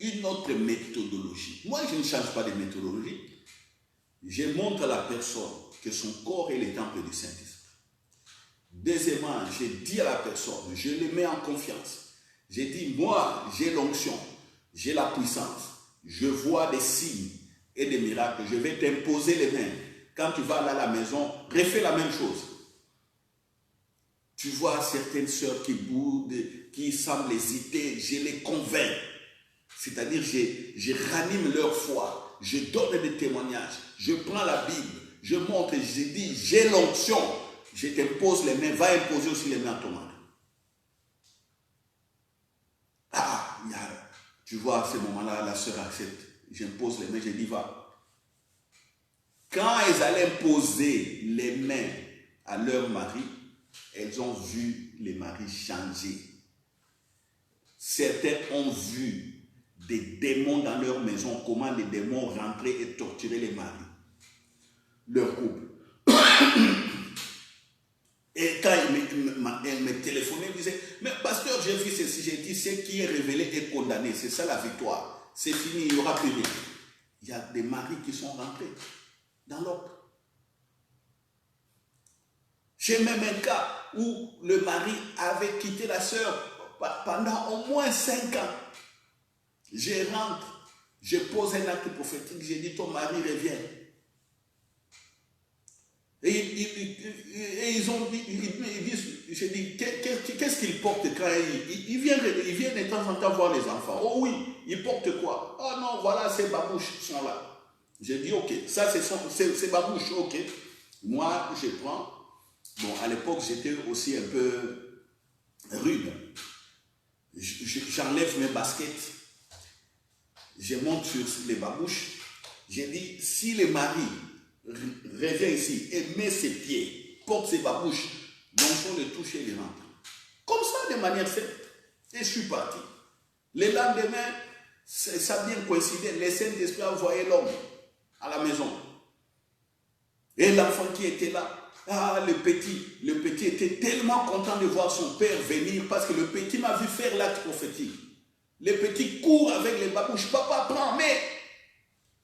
une autre méthodologie. Moi, je ne change pas de méthodologie. Je montre à la personne que son corps est le temple du Saint-Esprit. Deuxièmement, je dis à la personne, je le mets en confiance. Je dis, moi, j'ai l'onction, j'ai la puissance, je vois des signes et des miracles, je vais t'imposer les mains. Quand tu vas à la maison, refais la même chose. Tu vois certaines sœurs qui boudent, qui semblent hésiter, je les convainc. C'est-à-dire, je ranime leur foi, je donne des témoignages, je prends la Bible, je montre, je dis, j'ai l'onction, je t'impose les mains, va imposer aussi les mains à ton mari. Ah, tu vois, à ce moment-là, la sœur accepte. J'impose les mains, je dis, va. Quand elles allaient imposer les mains à leur mari, elles ont vu les maris changer. Certains ont vu des démons dans leur maison, comment les démons rentraient et torturaient les maris, leur couple. Et quand elle me téléphonait, elle disait, mais pasteur, j'ai vu ceci, j'ai dit, ce qui est révélé est condamné, c'est ça la victoire. C'est fini, il n'y aura plus rien. Il y a des maris qui sont rentrés dans l'ordre. J'ai même un cas où le mari avait quitté la sœur pendant au moins 5 ans. Je rentre, je pose un acte prophétique, j'ai dit, ton mari revient. Et ils ont dit, j'ai dit, qu'est-ce qu'il porte quand il vient de temps en temps voir les enfants. Oh oui, il porte quoi? Oh non, voilà, ses babouches sont là. J'ai dit, ok, ça c'est ses babouches, ok. Moi, je prends. Bon, à l'époque, j'étais aussi un peu rude. J'enlève mes baskets. Je monte sur les babouches. J'ai dit, si le mari revient ici et met ses pieds, porte ses babouches, l'onction le touche et il rentre. Comme ça, de manière simple. Et je suis parti. Le lendemain, ça a bien coïncidé. Le Saint-Esprit a envoyé l'homme à la maison. Et l'enfant qui était là, le petit était tellement content de voir son père venir parce que le petit m'a vu faire l'acte prophétique. Le petit court avec les babouches. Papa, prends, mais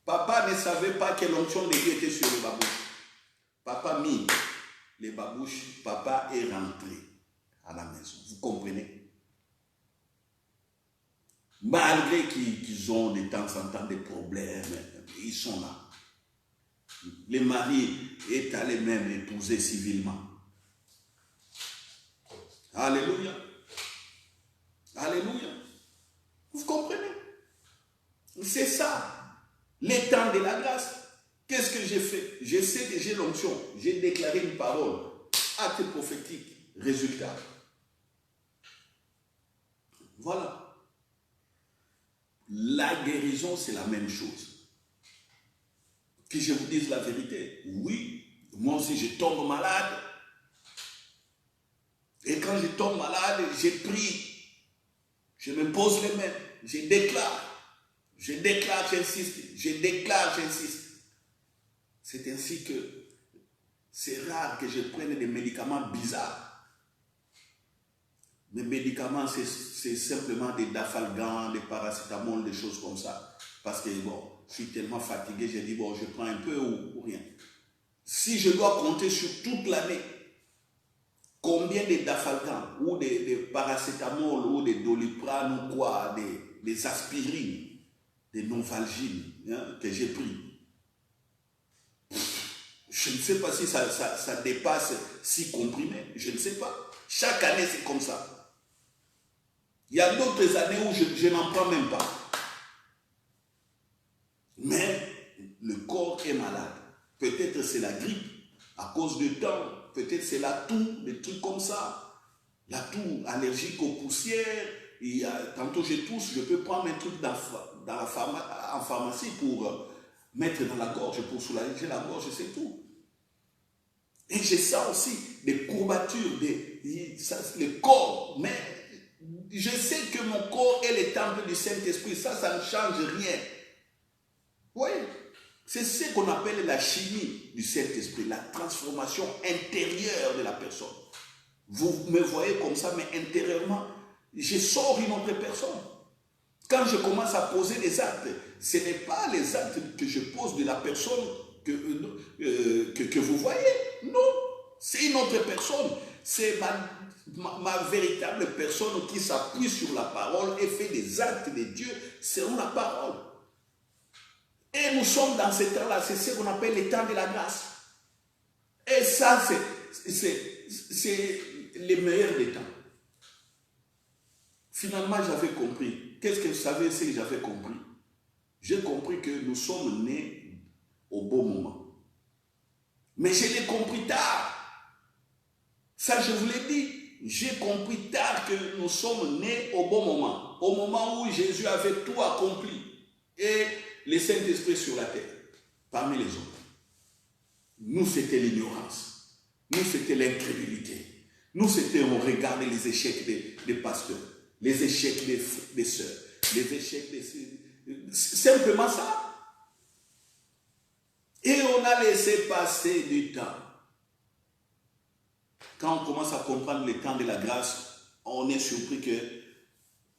papa ne savait pas que l'onction de Dieu était sur les babouches. Papa mit les babouches, papa est rentré à la maison. Vous comprenez? Malgré qu'ils ont de temps en temps des problèmes, ils sont là. Le mari est allé même épouser civilement. Alléluia. Alléluia. Vous comprenez? C'est ça, les temps de la grâce. Qu'est-ce que j'ai fait? Je sais que j'ai l'onction. J'ai déclaré une parole. Acte prophétique. Résultat. Voilà. La guérison, c'est la même chose. Que je vous dise la vérité. Oui, moi aussi je tombe malade. Et quand je tombe malade, je prie. Je me pose les mains. Je déclare. Je déclare, j'insiste. Je déclare, j'insiste. C'est ainsi que c'est rare que je prenne des médicaments bizarres. Mes médicaments, c'est simplement des dafalgan, des paracétamol, des choses comme ça. Parce que bon, je suis tellement fatigué, j'ai dit bon, je prends un peu ou rien. Si je dois compter sur toute l'année, combien de dafalgan ou des paracétamol ou des doliprane ou quoi, des aspirines, des novalgines que j'ai pris. Je ne sais pas si ça dépasse 6 comprimés, je ne sais pas. Chaque année, c'est comme ça. Il y a d'autres années où je n'en prends même pas. Mais le corps est malade. Peut-être c'est la grippe, à cause du temps. Peut-être c'est la toux, des trucs comme ça. La toux allergique aux poussières. Tantôt je tousse, je peux prendre un truc en pharmacie pour mettre dans la gorge, pour soulager la gorge, c'est tout. Et j'ai ça aussi, des courbatures, le corps, mais je sais que mon corps est le temple du Saint-Esprit, ça ne change rien. Oui, c'est ce qu'on appelle la chimie du Saint-Esprit, la transformation intérieure de la personne. Vous me voyez comme ça, mais intérieurement, je sors une autre personne. Quand je commence à poser des actes, ce n'est pas les actes que je pose de la personne que vous voyez. Non, c'est une autre personne. C'est ma véritable personne qui s'appuie sur la parole et fait des actes de Dieu selon la parole. Et nous sommes dans ce temps-là, c'est ce qu'on appelle les temps de la grâce. Et ça, c'est les meilleurs des temps. Finalement, j'avais compris. Qu'est-ce que vous savez, c'est que j'avais compris? J'ai compris que nous sommes nés au bon moment. Mais je l'ai compris tard. Ça, je vous l'ai dit. J'ai compris tard que nous sommes nés au bon moment. Au moment où Jésus avait tout accompli. Et le Saint-Esprit sur la terre. Parmi les autres. Nous, c'était l'ignorance. Nous, c'était l'incrédulité. Nous, c'était, on regardait les échecs des pasteurs. Les échecs des sœurs. Les échecs des... Simplement ça. Et on a laissé passer du temps. Quand on commence à comprendre le temps de la grâce, on est surpris que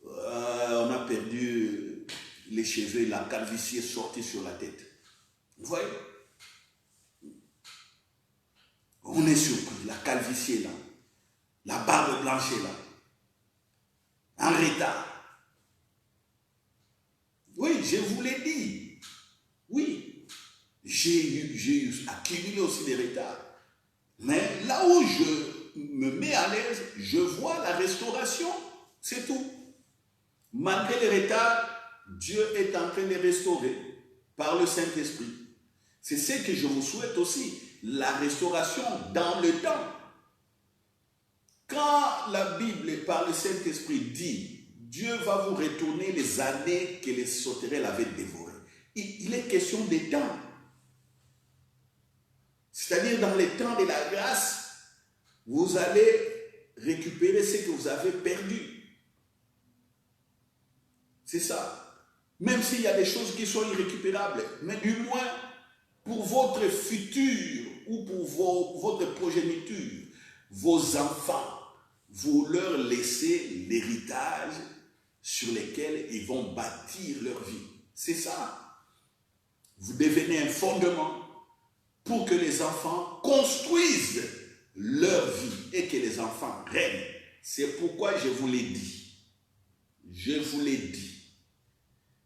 on a perdu les cheveux, la calvitie est sortie sur la tête. Vous voyez? On est surpris, la calvitie est là. La barbe blanche est là. En retard. Oui, je vous l'ai dit. Oui, j'ai accumulé aussi des retards. Mais là où je me mets à l'aise, je vois la restauration. C'est tout. Malgré les retards, Dieu est en train de restaurer par le Saint-Esprit. C'est ce que je vous souhaite aussi, la restauration dans le temps. Quand la Bible, par le Saint-Esprit, dit Dieu va vous retourner les années que les sauterelles avaient dévorées. Il est question des temps. C'est-à-dire dans les temps de la grâce, vous allez récupérer ce que vous avez perdu. C'est ça. Même s'il y a des choses qui sont irrécupérables, mais du moins, pour votre futur ou pour votre progéniture, vos enfants, vous leur laissez l'héritage sur lequel ils vont bâtir leur vie. C'est ça. Vous devenez un fondement pour que les enfants construisent leur vie et que les enfants règnent. C'est pourquoi je vous l'ai dit. Je vous l'ai dit.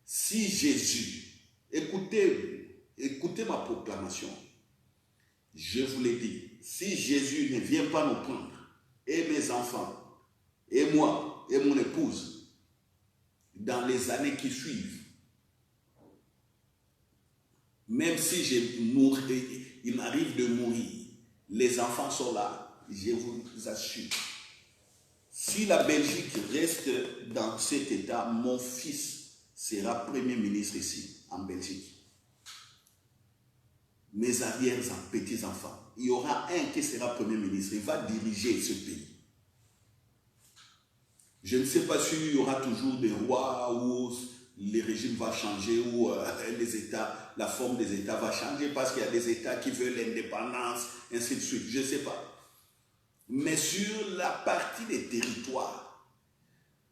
Si Jésus, écoutez ma proclamation. Je vous l'ai dit. Si Jésus ne vient pas nous prendre, et mes enfants, et moi, et mon épouse, dans les années qui suivent, même si il m'arrive de mourir, les enfants sont là, je vous assure. Si la Belgique reste dans cet état, mon fils sera Premier ministre ici, en Belgique. Mes arrière-petits-enfants, il y aura un qui sera Premier ministre, il va diriger ce pays. Je ne sais pas s'il y aura toujours des rois ou le régime va changer ou les États, la forme des États va changer parce qu'il y a des États qui veulent l'indépendance, ainsi de suite. Je ne sais pas. Mais sur la partie des territoires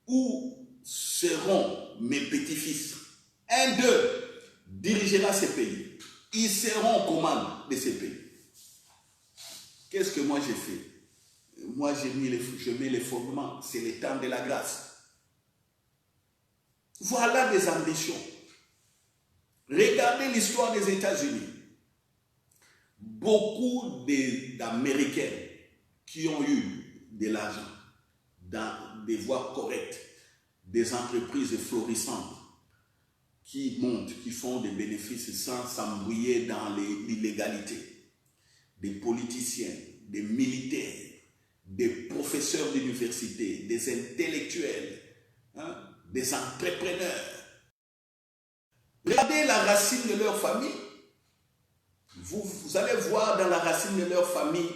où seront mes petits-fils, un d'eux dirigera ces pays. Ils seront aux commandes de ces pays. Qu'est-ce que moi j'ai fait? Moi, je mets les fondements. C'est le temps de la grâce. Voilà des ambitions. Regardez l'histoire des États-Unis. Beaucoup d'Américains qui ont eu de l'argent dans des voies correctes, des entreprises florissantes qui montent, qui font des bénéfices sans s'embrouiller dans l'illégalité, des politiciens, des militaires, des professeurs d'université, des intellectuels, des entrepreneurs. Regardez la racine de leur famille. Vous allez voir dans la racine de leur famille,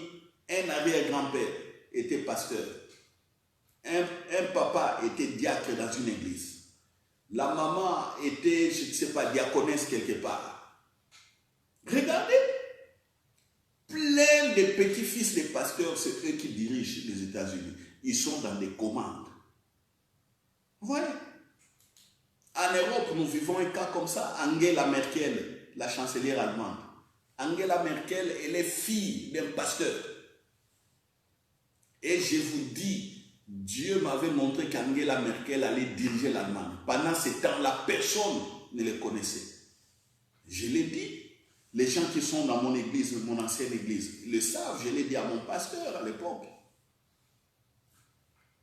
un arrière-grand-père était pasteur. Un papa était diacre dans une église. La maman était, je ne sais pas, diaconesse quelque part. Regardez. Plein de petits-fils des pasteurs, c'est eux qui dirigent les États-Unis. Ils sont dans des commandes. Voilà. En Europe, nous vivons un cas comme ça. Angela Merkel, la chancelière allemande. Angela Merkel, elle est fille d'un pasteur. Et je vous dis, Dieu m'avait montré qu'Angela Merkel allait diriger l'Allemagne. Pendant ce temps-là, personne ne le connaissait. Je l'ai dit. Les gens qui sont dans mon église, mon ancienne église, le savent. Je l'ai dit à mon pasteur à l'époque.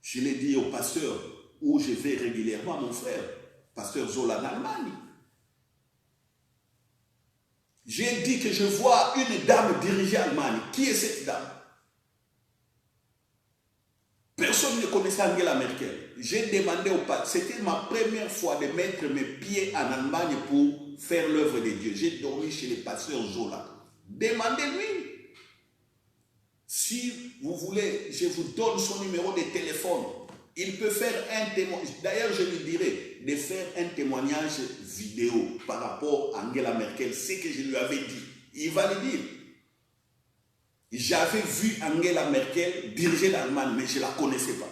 Je l'ai dit au pasteur où je vais régulièrement, mon frère, pasteur Zola en Allemagne. J'ai dit que je vois une dame diriger l'Allemagne. Qui est cette dame? Personne ne connaissait Angela Merkel. J'ai demandé au pasteur, c'était ma première fois de mettre mes pieds en Allemagne pour faire l'œuvre de Dieu. J'ai dormi chez le pasteur Zola. Demandez-lui. Si vous voulez, je vous donne son numéro de téléphone. Il peut faire un témoignage. D'ailleurs, je lui dirai de faire un témoignage vidéo par rapport à Angela Merkel, ce que je lui avais dit. Il va le dire. J'avais vu Angela Merkel diriger l'Allemagne, mais je ne la connaissais pas.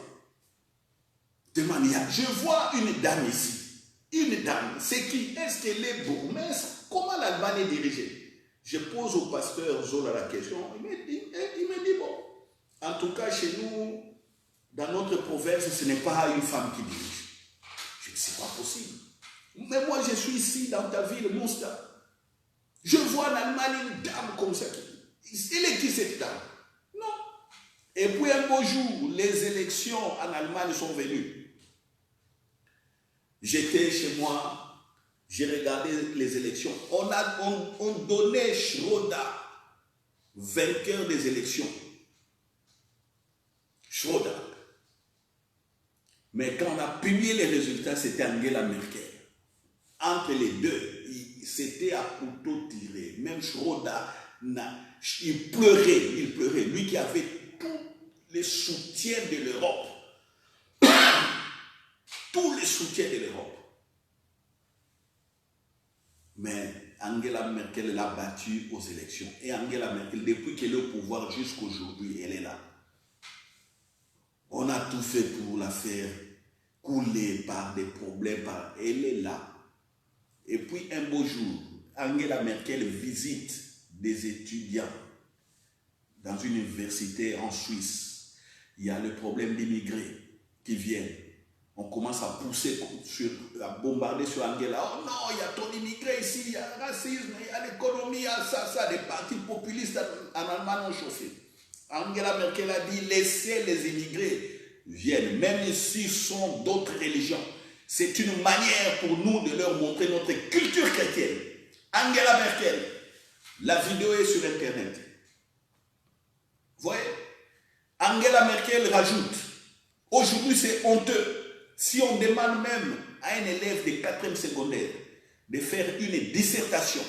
Je vois une dame ici. Une dame, c'est qui? Est-ce qu'elle est bourgmestre? Comment l'Allemagne est dirigée? Je pose au pasteur Zola la question. Il me dit, bon, en tout cas, chez nous, dans notre province, ce n'est pas une femme qui dirige. Je dis, c'est pas possible. Mais moi, je suis ici, dans ta ville, Münster. Je vois en Allemagne une dame comme ça. Elle est qui cette dame? Non. Et puis un beau jour, les élections en Allemagne sont venues. J'étais chez moi, j'ai regardé les élections. On donnait Schröder vainqueur des élections. Schröder. Mais quand on a publié les résultats, c'était Angela Merkel. Entre les deux, c'était à couteau tiré. Même Schroeder, il pleurait. Lui qui avait tous les soutiens de l'Europe. Tous les soutiens de l'Europe. Mais Angela Merkel l'a battu aux élections. Et Angela Merkel, depuis qu'elle est au pouvoir jusqu'aujourd'hui, elle est là. On a tout fait pour la faire couler par des problèmes. Elle est là. Et puis un beau jour, Angela Merkel visite des étudiants dans une université en Suisse. Il y a le problème d'immigrés qui viennent. On commence à pousser, à bombarder sur Angela. Oh non, il y a trop d'immigrés ici, il y a le racisme, il y a l'économie, il y a ça. Des partis populistes en Allemagne ont chauffé. Angela Merkel a dit, laissez les immigrés viennent, même s'ils sont d'autres religions. C'est une manière pour nous de leur montrer notre culture chrétienne. Angela Merkel, la vidéo est sur Internet. Vous voyez? Angela Merkel rajoute, aujourd'hui c'est honteux. Si on demande même à un élève de 4e secondaire de faire une dissertation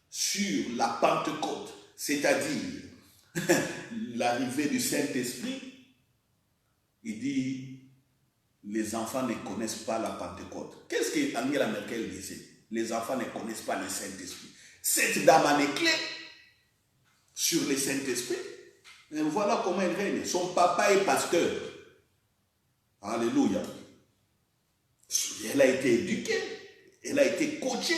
sur la Pentecôte, c'est-à-dire l'arrivée du Saint-Esprit, il dit, les enfants ne connaissent pas la Pentecôte. Qu'est-ce que Angela Merkel disait? Les enfants ne connaissent pas le Saint-Esprit. Cette dame a les clés sur le Saint-Esprit. Et voilà comment elle règne. Son papa est pasteur. Alléluia. Elle a été éduquée. Elle a été coachée.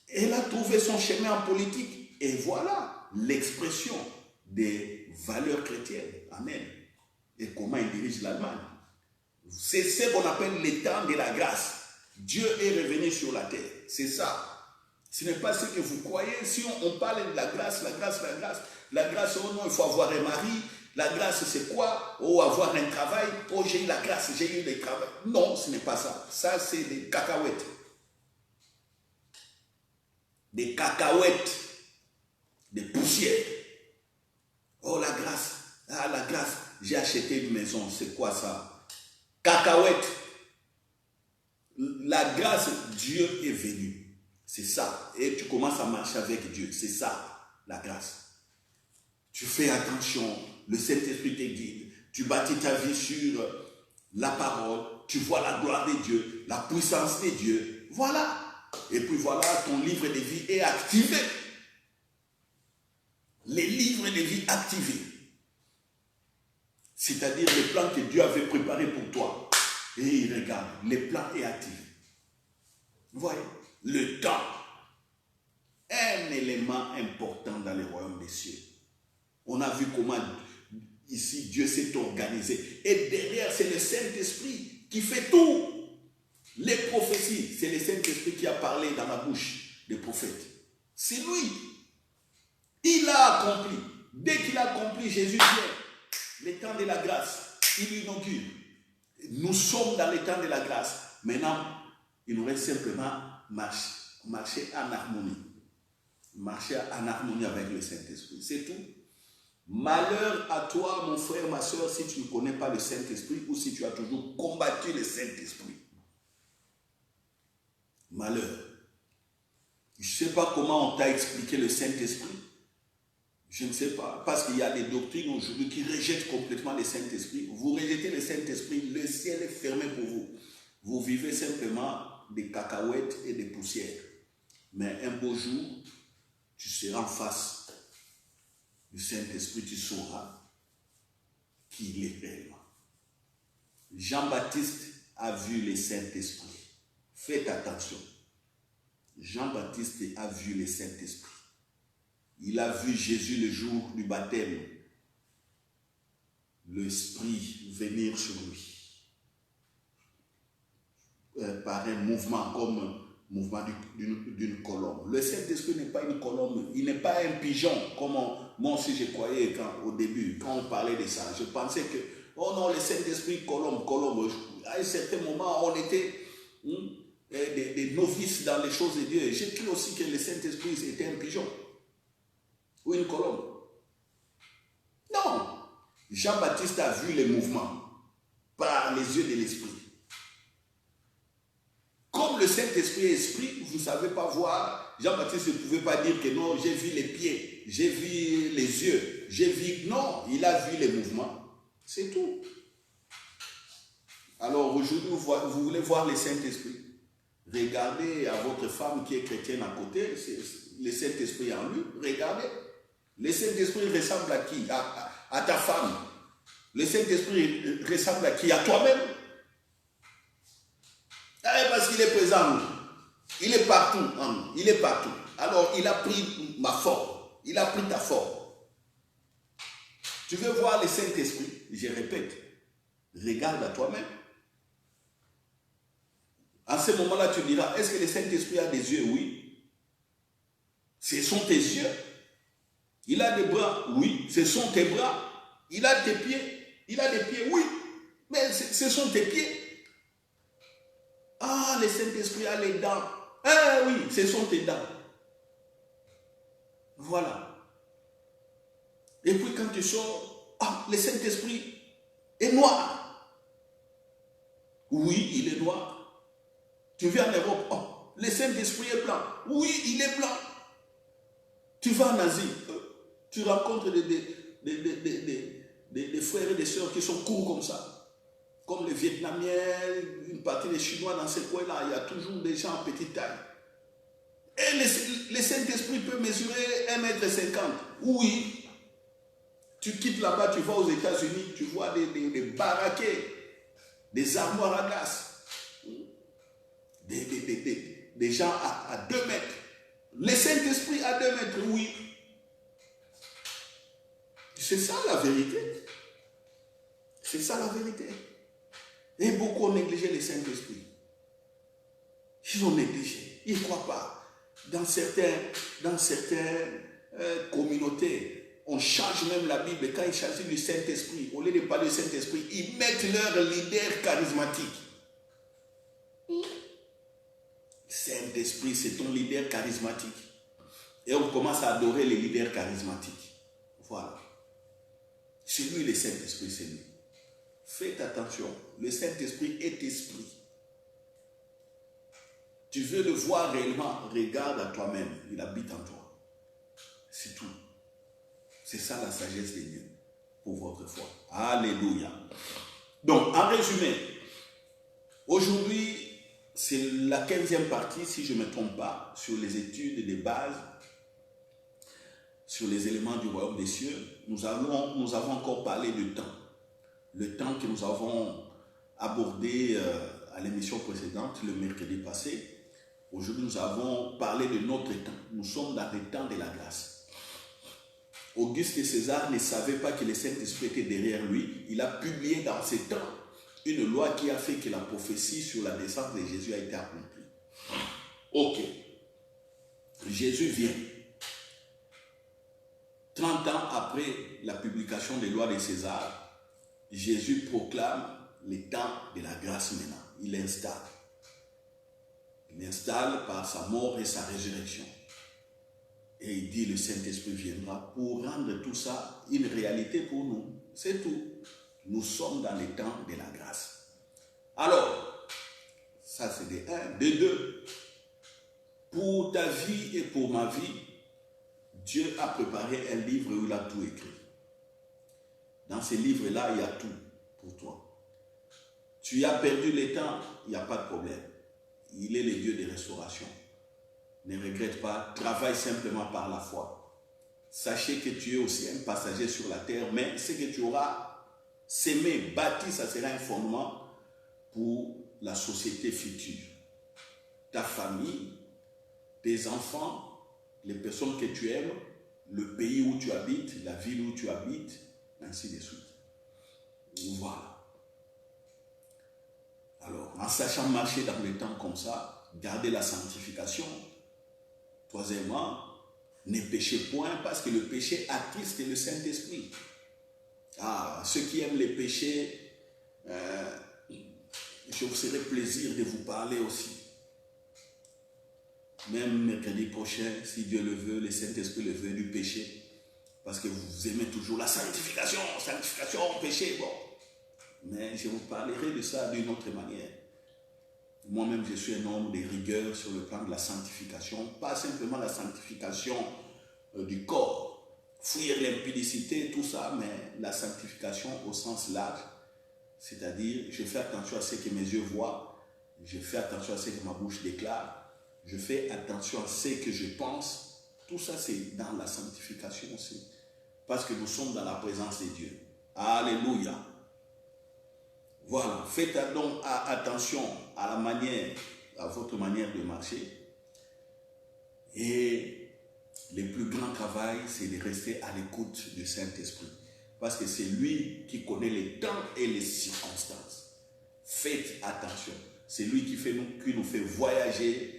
Elle a trouvé son chemin en politique. Et voilà l'expression des valeurs chrétiennes. Amen. Et comment il dirige l'Allemagne. C'est ce qu'on appelle le temps de la grâce. Dieu est revenu sur la terre. C'est ça. Ce n'est pas ce que vous croyez. Si on parle de la grâce, la grâce, oh non, il faut avoir un mari. La grâce, c'est quoi? Oh, avoir un travail. Oh, j'ai eu la grâce, j'ai eu le travail. Non, ce n'est pas ça. Ça, c'est des cacahuètes. Des cacahuètes. Des poussières. Oh, la grâce. Ah, la grâce. J'ai acheté une maison. C'est quoi ça? Cacahuètes. La grâce, Dieu est venu. C'est ça. Et tu commences à marcher avec Dieu. C'est ça, la grâce. Tu fais attention. Le Saint-Esprit te guide. Tu bâtis ta vie sur la parole. Tu vois la gloire de Dieu, la puissance de Dieu. Voilà. Et puis voilà, ton livre de vie est activé. Les livres de vie activés. C'est-à-dire le plan que Dieu avait préparé pour toi. Et il regarde, le plan est activé. Vous voyez, le temps. Un élément important dans le royaume des cieux. On a vu comment ici Dieu s'est organisé. Et derrière, c'est le Saint-Esprit qui fait tout. Les prophéties, c'est le Saint-Esprit qui a parlé dans la bouche des prophètes. C'est lui. Il a accompli. Dès qu'il a accompli, Jésus vient. Le temps de la grâce, il inaugure. Nous sommes dans le temps de la grâce. Maintenant, il nous reste simplement marcher en harmonie. Marcher en harmonie avec le Saint-Esprit. C'est tout. Malheur à toi, mon frère, ma soeur, si tu ne connais pas le Saint-Esprit ou si tu as toujours combattu le Saint-Esprit. Malheur. Je ne sais pas comment on t'a expliqué le Saint-Esprit. Je ne sais pas. Parce qu'il y a des doctrines aujourd'hui qui rejettent complètement le Saint-Esprit. Vous rejetez le Saint-Esprit, le ciel est fermé pour vous. Vous vivez simplement des cacahuètes et des poussières. Mais un beau jour, tu seras en face du Saint-Esprit, tu sauras qu'il est réellement. Jean-Baptiste a vu le Saint-Esprit. Faites attention. Jean-Baptiste a vu le Saint-Esprit. Il a vu Jésus le jour du baptême. L'Esprit venir sur lui. Par un mouvement comme mouvement d'une colombe. Le Saint-Esprit n'est pas une colombe. Il n'est pas un pigeon comme moi aussi je croyais au début, quand on parlait de ça. Je pensais que, oh non, le Saint-Esprit, colombe. À un certain moment, on était des novices dans les choses de Dieu. J'ai cru aussi que le Saint-Esprit était un pigeon. Ou une colombe. Non. Jean-Baptiste a vu les mouvements par les yeux de l'Esprit. Comme le Saint-Esprit est esprit, vous ne savez pas voir. Jean-Baptiste ne pouvait pas dire que non, j'ai vu les pieds, j'ai vu les yeux, j'ai vu... Non, il a vu les mouvements. C'est tout. Alors aujourd'hui, vous voulez voir le Saint-Esprit. Regardez à votre femme qui est chrétienne à côté, le Saint-Esprit en lui. Regardez. Le Saint-Esprit ressemble à qui? À ta femme. Le Saint-Esprit ressemble à qui? À toi-même. Parce qu'il est présent en nous. Il est partout en nous. Il est partout. Alors, il a pris ma forme. Il a pris ta forme. Tu veux voir le Saint-Esprit? Je répète. Regarde à toi-même. À ce moment-là, tu diras, est-ce que le Saint-Esprit a des yeux? Oui. Ce sont tes yeux. Il a des bras? Oui. Ce sont tes bras. Il a tes pieds? Il a des pieds? Oui. Mais ce sont tes pieds. Ah, le Saint-Esprit a les dents. Ah oui, ce sont tes dents. Voilà. Et puis quand tu sors, ah, le Saint-Esprit est noir. Oui, il est noir. Tu viens en Europe, oh, le Saint-Esprit est blanc. Oui, il est blanc. Tu vas en Asie, tu rencontres des frères et des sœurs qui sont courts comme ça. Comme les Vietnamiens, une partie des Chinois dans ces coins-là, il y a toujours des gens en petite taille. Et le Saint-Esprit peut mesurer 1,50 m. Oui. Tu quittes là-bas, tu vas aux États-Unis, tu vois des baraquets, des armoires à glace, des gens à 2 mètres. Le Saint-Esprit à 2 mètres, oui. C'est ça la vérité. C'est ça la vérité. Et beaucoup ont négligé le Saint-Esprit. Ils ont négligé. Ils ne croient pas. Dans certaines communautés, on change même la Bible. Quand ils changent du Saint-Esprit, au lieu de parler du Saint-Esprit, ils mettent leur leader charismatique. Saint-Esprit, c'est ton leader charismatique. Et on commence à adorer les leaders charismatiques. Voilà. C'est lui le Saint-Esprit, c'est lui. Faites attention, le Saint-Esprit est esprit. Tu veux le voir réellement, regarde à toi-même, il habite en toi. C'est tout. C'est ça la sagesse de Dieu pour votre foi. Alléluia. Donc, en résumé, aujourd'hui, c'est la 15e partie, si je ne me trompe pas, sur les études des bases, sur les éléments du royaume des cieux. Nous avons encore parlé du temps. Le temps que nous avons abordé à l'émission précédente, le mercredi passé. Aujourd'hui, nous avons parlé de notre temps. Nous sommes dans le temps de la grâce. Auguste César ne savait pas que le Saint-Esprit était derrière lui. Il a publié dans ses temps une loi qui a fait que la prophétie sur la naissance de Jésus a été accomplie. Ok. Jésus vient. 30 ans après la publication des lois de César, Jésus proclame le temps de la grâce maintenant. Il l'installe. Il l'installe par sa mort et sa résurrection. Et il dit le Saint-Esprit viendra pour rendre tout ça une réalité pour nous. C'est tout. Nous sommes dans le temps de la grâce. Alors, ça c'est de 1. De 2, pour ta vie et pour ma vie, Dieu a préparé un livre où il a tout écrit. Dans ce livre-là, il y a tout pour toi. Tu as perdu le temps, il n'y a pas de problème. Il est le Dieu de restauration. Ne regrette pas, travaille simplement par la foi. Sachez que tu es aussi un passager sur la terre, mais ce que tu auras sémé, bâti, ça sera un fondement pour la société future. Ta famille, tes enfants, les personnes que tu aimes, le pays où tu habites, la ville où tu habites, ainsi de suite. Voilà. Alors, en sachant marcher dans le temps comme ça, garder la sanctification. Troisièmement, ne péchez point parce que le péché attriste le Saint-Esprit. Ah, ceux qui aiment les péchés, je vous ferai plaisir de vous parler aussi. Même mercredi prochain, si Dieu le veut, le Saint-Esprit le veut, du péché. Parce que vous aimez toujours la sanctification, péché, bon. Mais je vous parlerai de ça d'une autre manière. Moi-même, je suis un homme de rigueur sur le plan de la sanctification. Pas simplement la sanctification du corps, fuir l'impudicité, tout ça, mais la sanctification au sens large. C'est-à-dire, je fais attention à ce que mes yeux voient, je fais attention à ce que ma bouche déclare, je fais attention à ce que je pense. Tout ça, c'est dans la sanctification aussi. Parce que nous sommes dans la présence de Dieu. Alléluia. Voilà. Faites donc attention à votre manière de marcher. Et le plus grand travail, c'est de rester à l'écoute du Saint-Esprit. Parce que c'est lui qui connaît les temps et les circonstances. Faites attention. C'est lui qui nous fait voyager.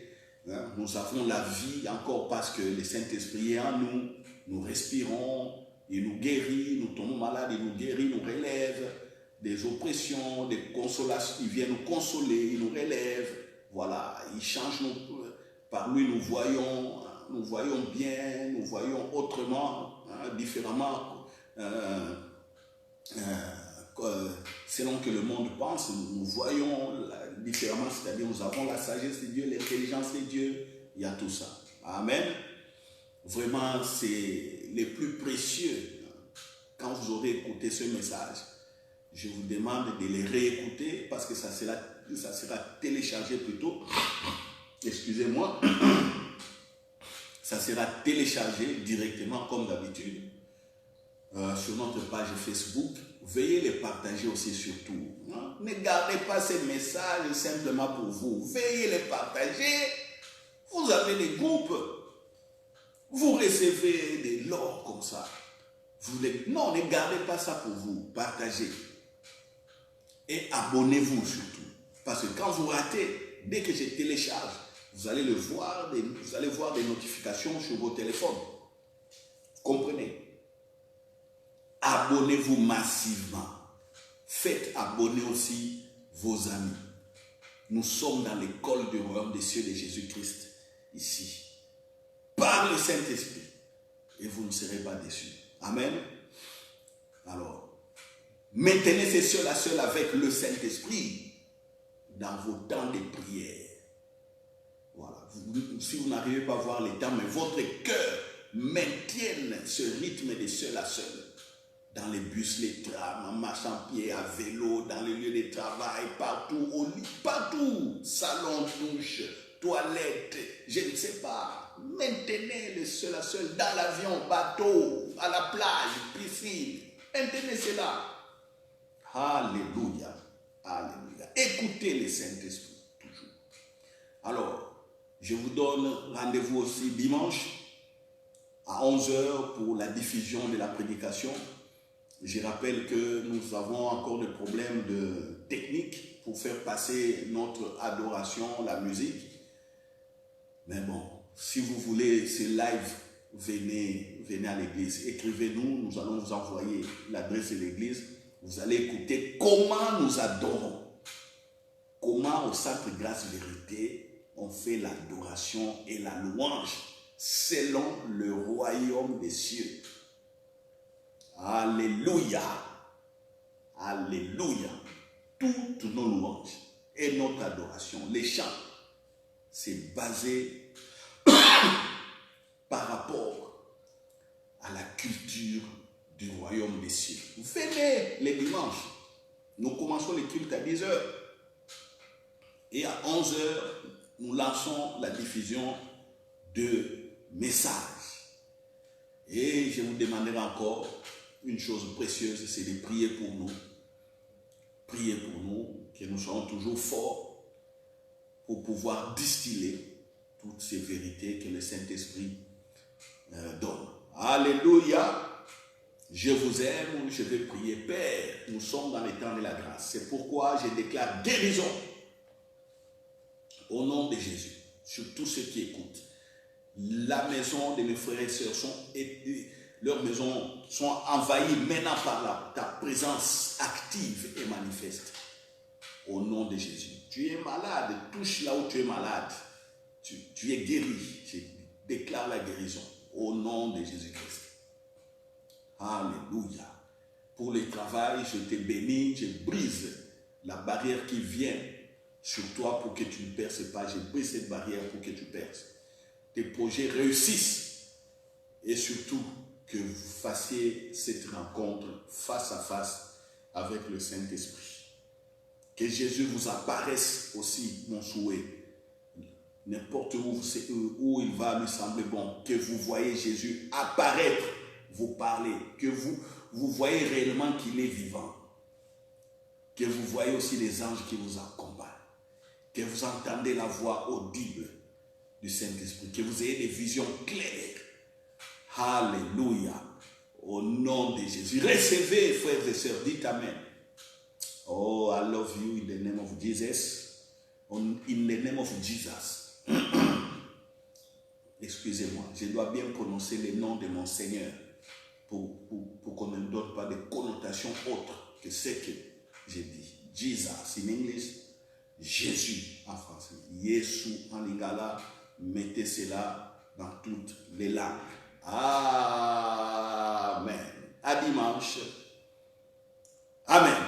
Nous avons la vie encore parce que le Saint-Esprit est en nous. Nous respirons, il nous guérit, nous tombons malades, il nous guérit, nous relève des oppressions, des consolations. Il vient nous consoler, il nous relève. Voilà, il change par lui, nous voyons bien, nous voyons autrement, différemment. Selon que le monde pense, nous voyons différemment, c'est-à-dire nous avons la sagesse de Dieu, l'intelligence de Dieu, il y a tout ça. Amen. Vraiment, c'est les plus précieux. Quand vous aurez écouté ce message, je vous demande de les réécouter parce que ça sera téléchargé plutôt. Excusez-moi. Ça sera téléchargé directement comme d'habitude sur notre page Facebook. Veuillez les partager aussi surtout. Ne gardez pas ces messages simplement pour vous. Veuillez les partager. Vous avez des groupes. Vous recevez des lots comme ça. Non, ne gardez pas ça pour vous. Partagez. Et abonnez-vous surtout. Parce que quand vous ratez, dès que je télécharge, vous allez voir des notifications sur vos téléphones. Comprenez? Abonnez-vous massivement. Faites abonner aussi vos amis. Nous sommes dans l'école du royaume des cieux de Jésus-Christ, ici. Par le Saint-Esprit. Et vous ne serez pas déçus. Amen. Alors, maintenez ces seul à seul avec le Saint-Esprit dans vos temps de prière. Voilà. Si vous n'arrivez pas à voir les temps, mais votre cœur maintienne ce rythme de seul à seul. Dans les bus, les trams, en marchant à pied, à vélo, dans les lieux de travail, partout, au lit, partout. Salon, douche, toilette, je ne sais pas. Maintenez le seul à seul dans l'avion, bateau, à la plage, piscine. Maintenez cela. Alléluia. Alléluia. Écoutez le Saint-Esprit, toujours. Alors, je vous donne rendez-vous aussi dimanche à 11h pour la diffusion de la prédication. Je rappelle que nous avons encore des problèmes de technique pour faire passer notre adoration, la musique. Mais bon, si vous voulez ce live, venez à l'église. Écrivez-nous, nous allons vous envoyer l'adresse de l'église. Vous allez écouter comment nous adorons. Comment au Centre Grâce Vérité, on fait l'adoration et la louange selon le royaume des cieux. Alléluia. Alléluia. Toutes nos louanges et notre adoration, les chants, c'est basé par rapport à la culture du royaume des cieux. Venez les dimanches. Nous commençons les cultes à 10h. Et à 11h, nous lançons la diffusion de messages. Et je vous demanderai encore une chose précieuse, c'est de prier pour nous. Priez pour nous, que nous soyons toujours forts pour pouvoir distiller toutes ces vérités que le Saint-Esprit donne. Alléluia. Je vous aime, je vais prier. Père, nous sommes dans les temps de la grâce. C'est pourquoi je déclare guérison au nom de Jésus sur tous ceux qui écoutent. La maison de mes frères et sœurs leurs maisons sont envahies maintenant par ta présence active et manifeste. Au nom de Jésus. Tu es malade, touche là où tu es malade. Tu es guéri. Je déclare la guérison au nom de Jésus-Christ. Alléluia. Pour le travail, je te bénis, je brise la barrière qui vient sur toi pour que tu ne perces pas. J'ai brisé cette barrière pour que tu perces. Tes projets réussissent. Et surtout, que vous fassiez cette rencontre face à face avec le Saint-Esprit. Que Jésus vous apparaisse aussi, mon souhait. N'importe où il va, me semble bon. Que vous voyez Jésus apparaître, vous parler. Que vous voyez réellement qu'il est vivant. Que vous voyez aussi les anges qui vous accompagnent. Que vous entendez la voix audible du Saint-Esprit. Que vous ayez des visions claires. Alléluia. Au nom de Jésus. Recevez, frères et sœurs. Dites Amen. Oh, I love you in the name of Jesus. In the name of Jesus. Excusez-moi. Je dois bien prononcer le nom de mon Seigneur pour qu'on ne donne pas de connotations autres que ce que j'ai dit. Jesus in English. Jésus en français. Yesu en lingala. Mettez cela dans toutes les langues. Amen. À dimanche. Amen.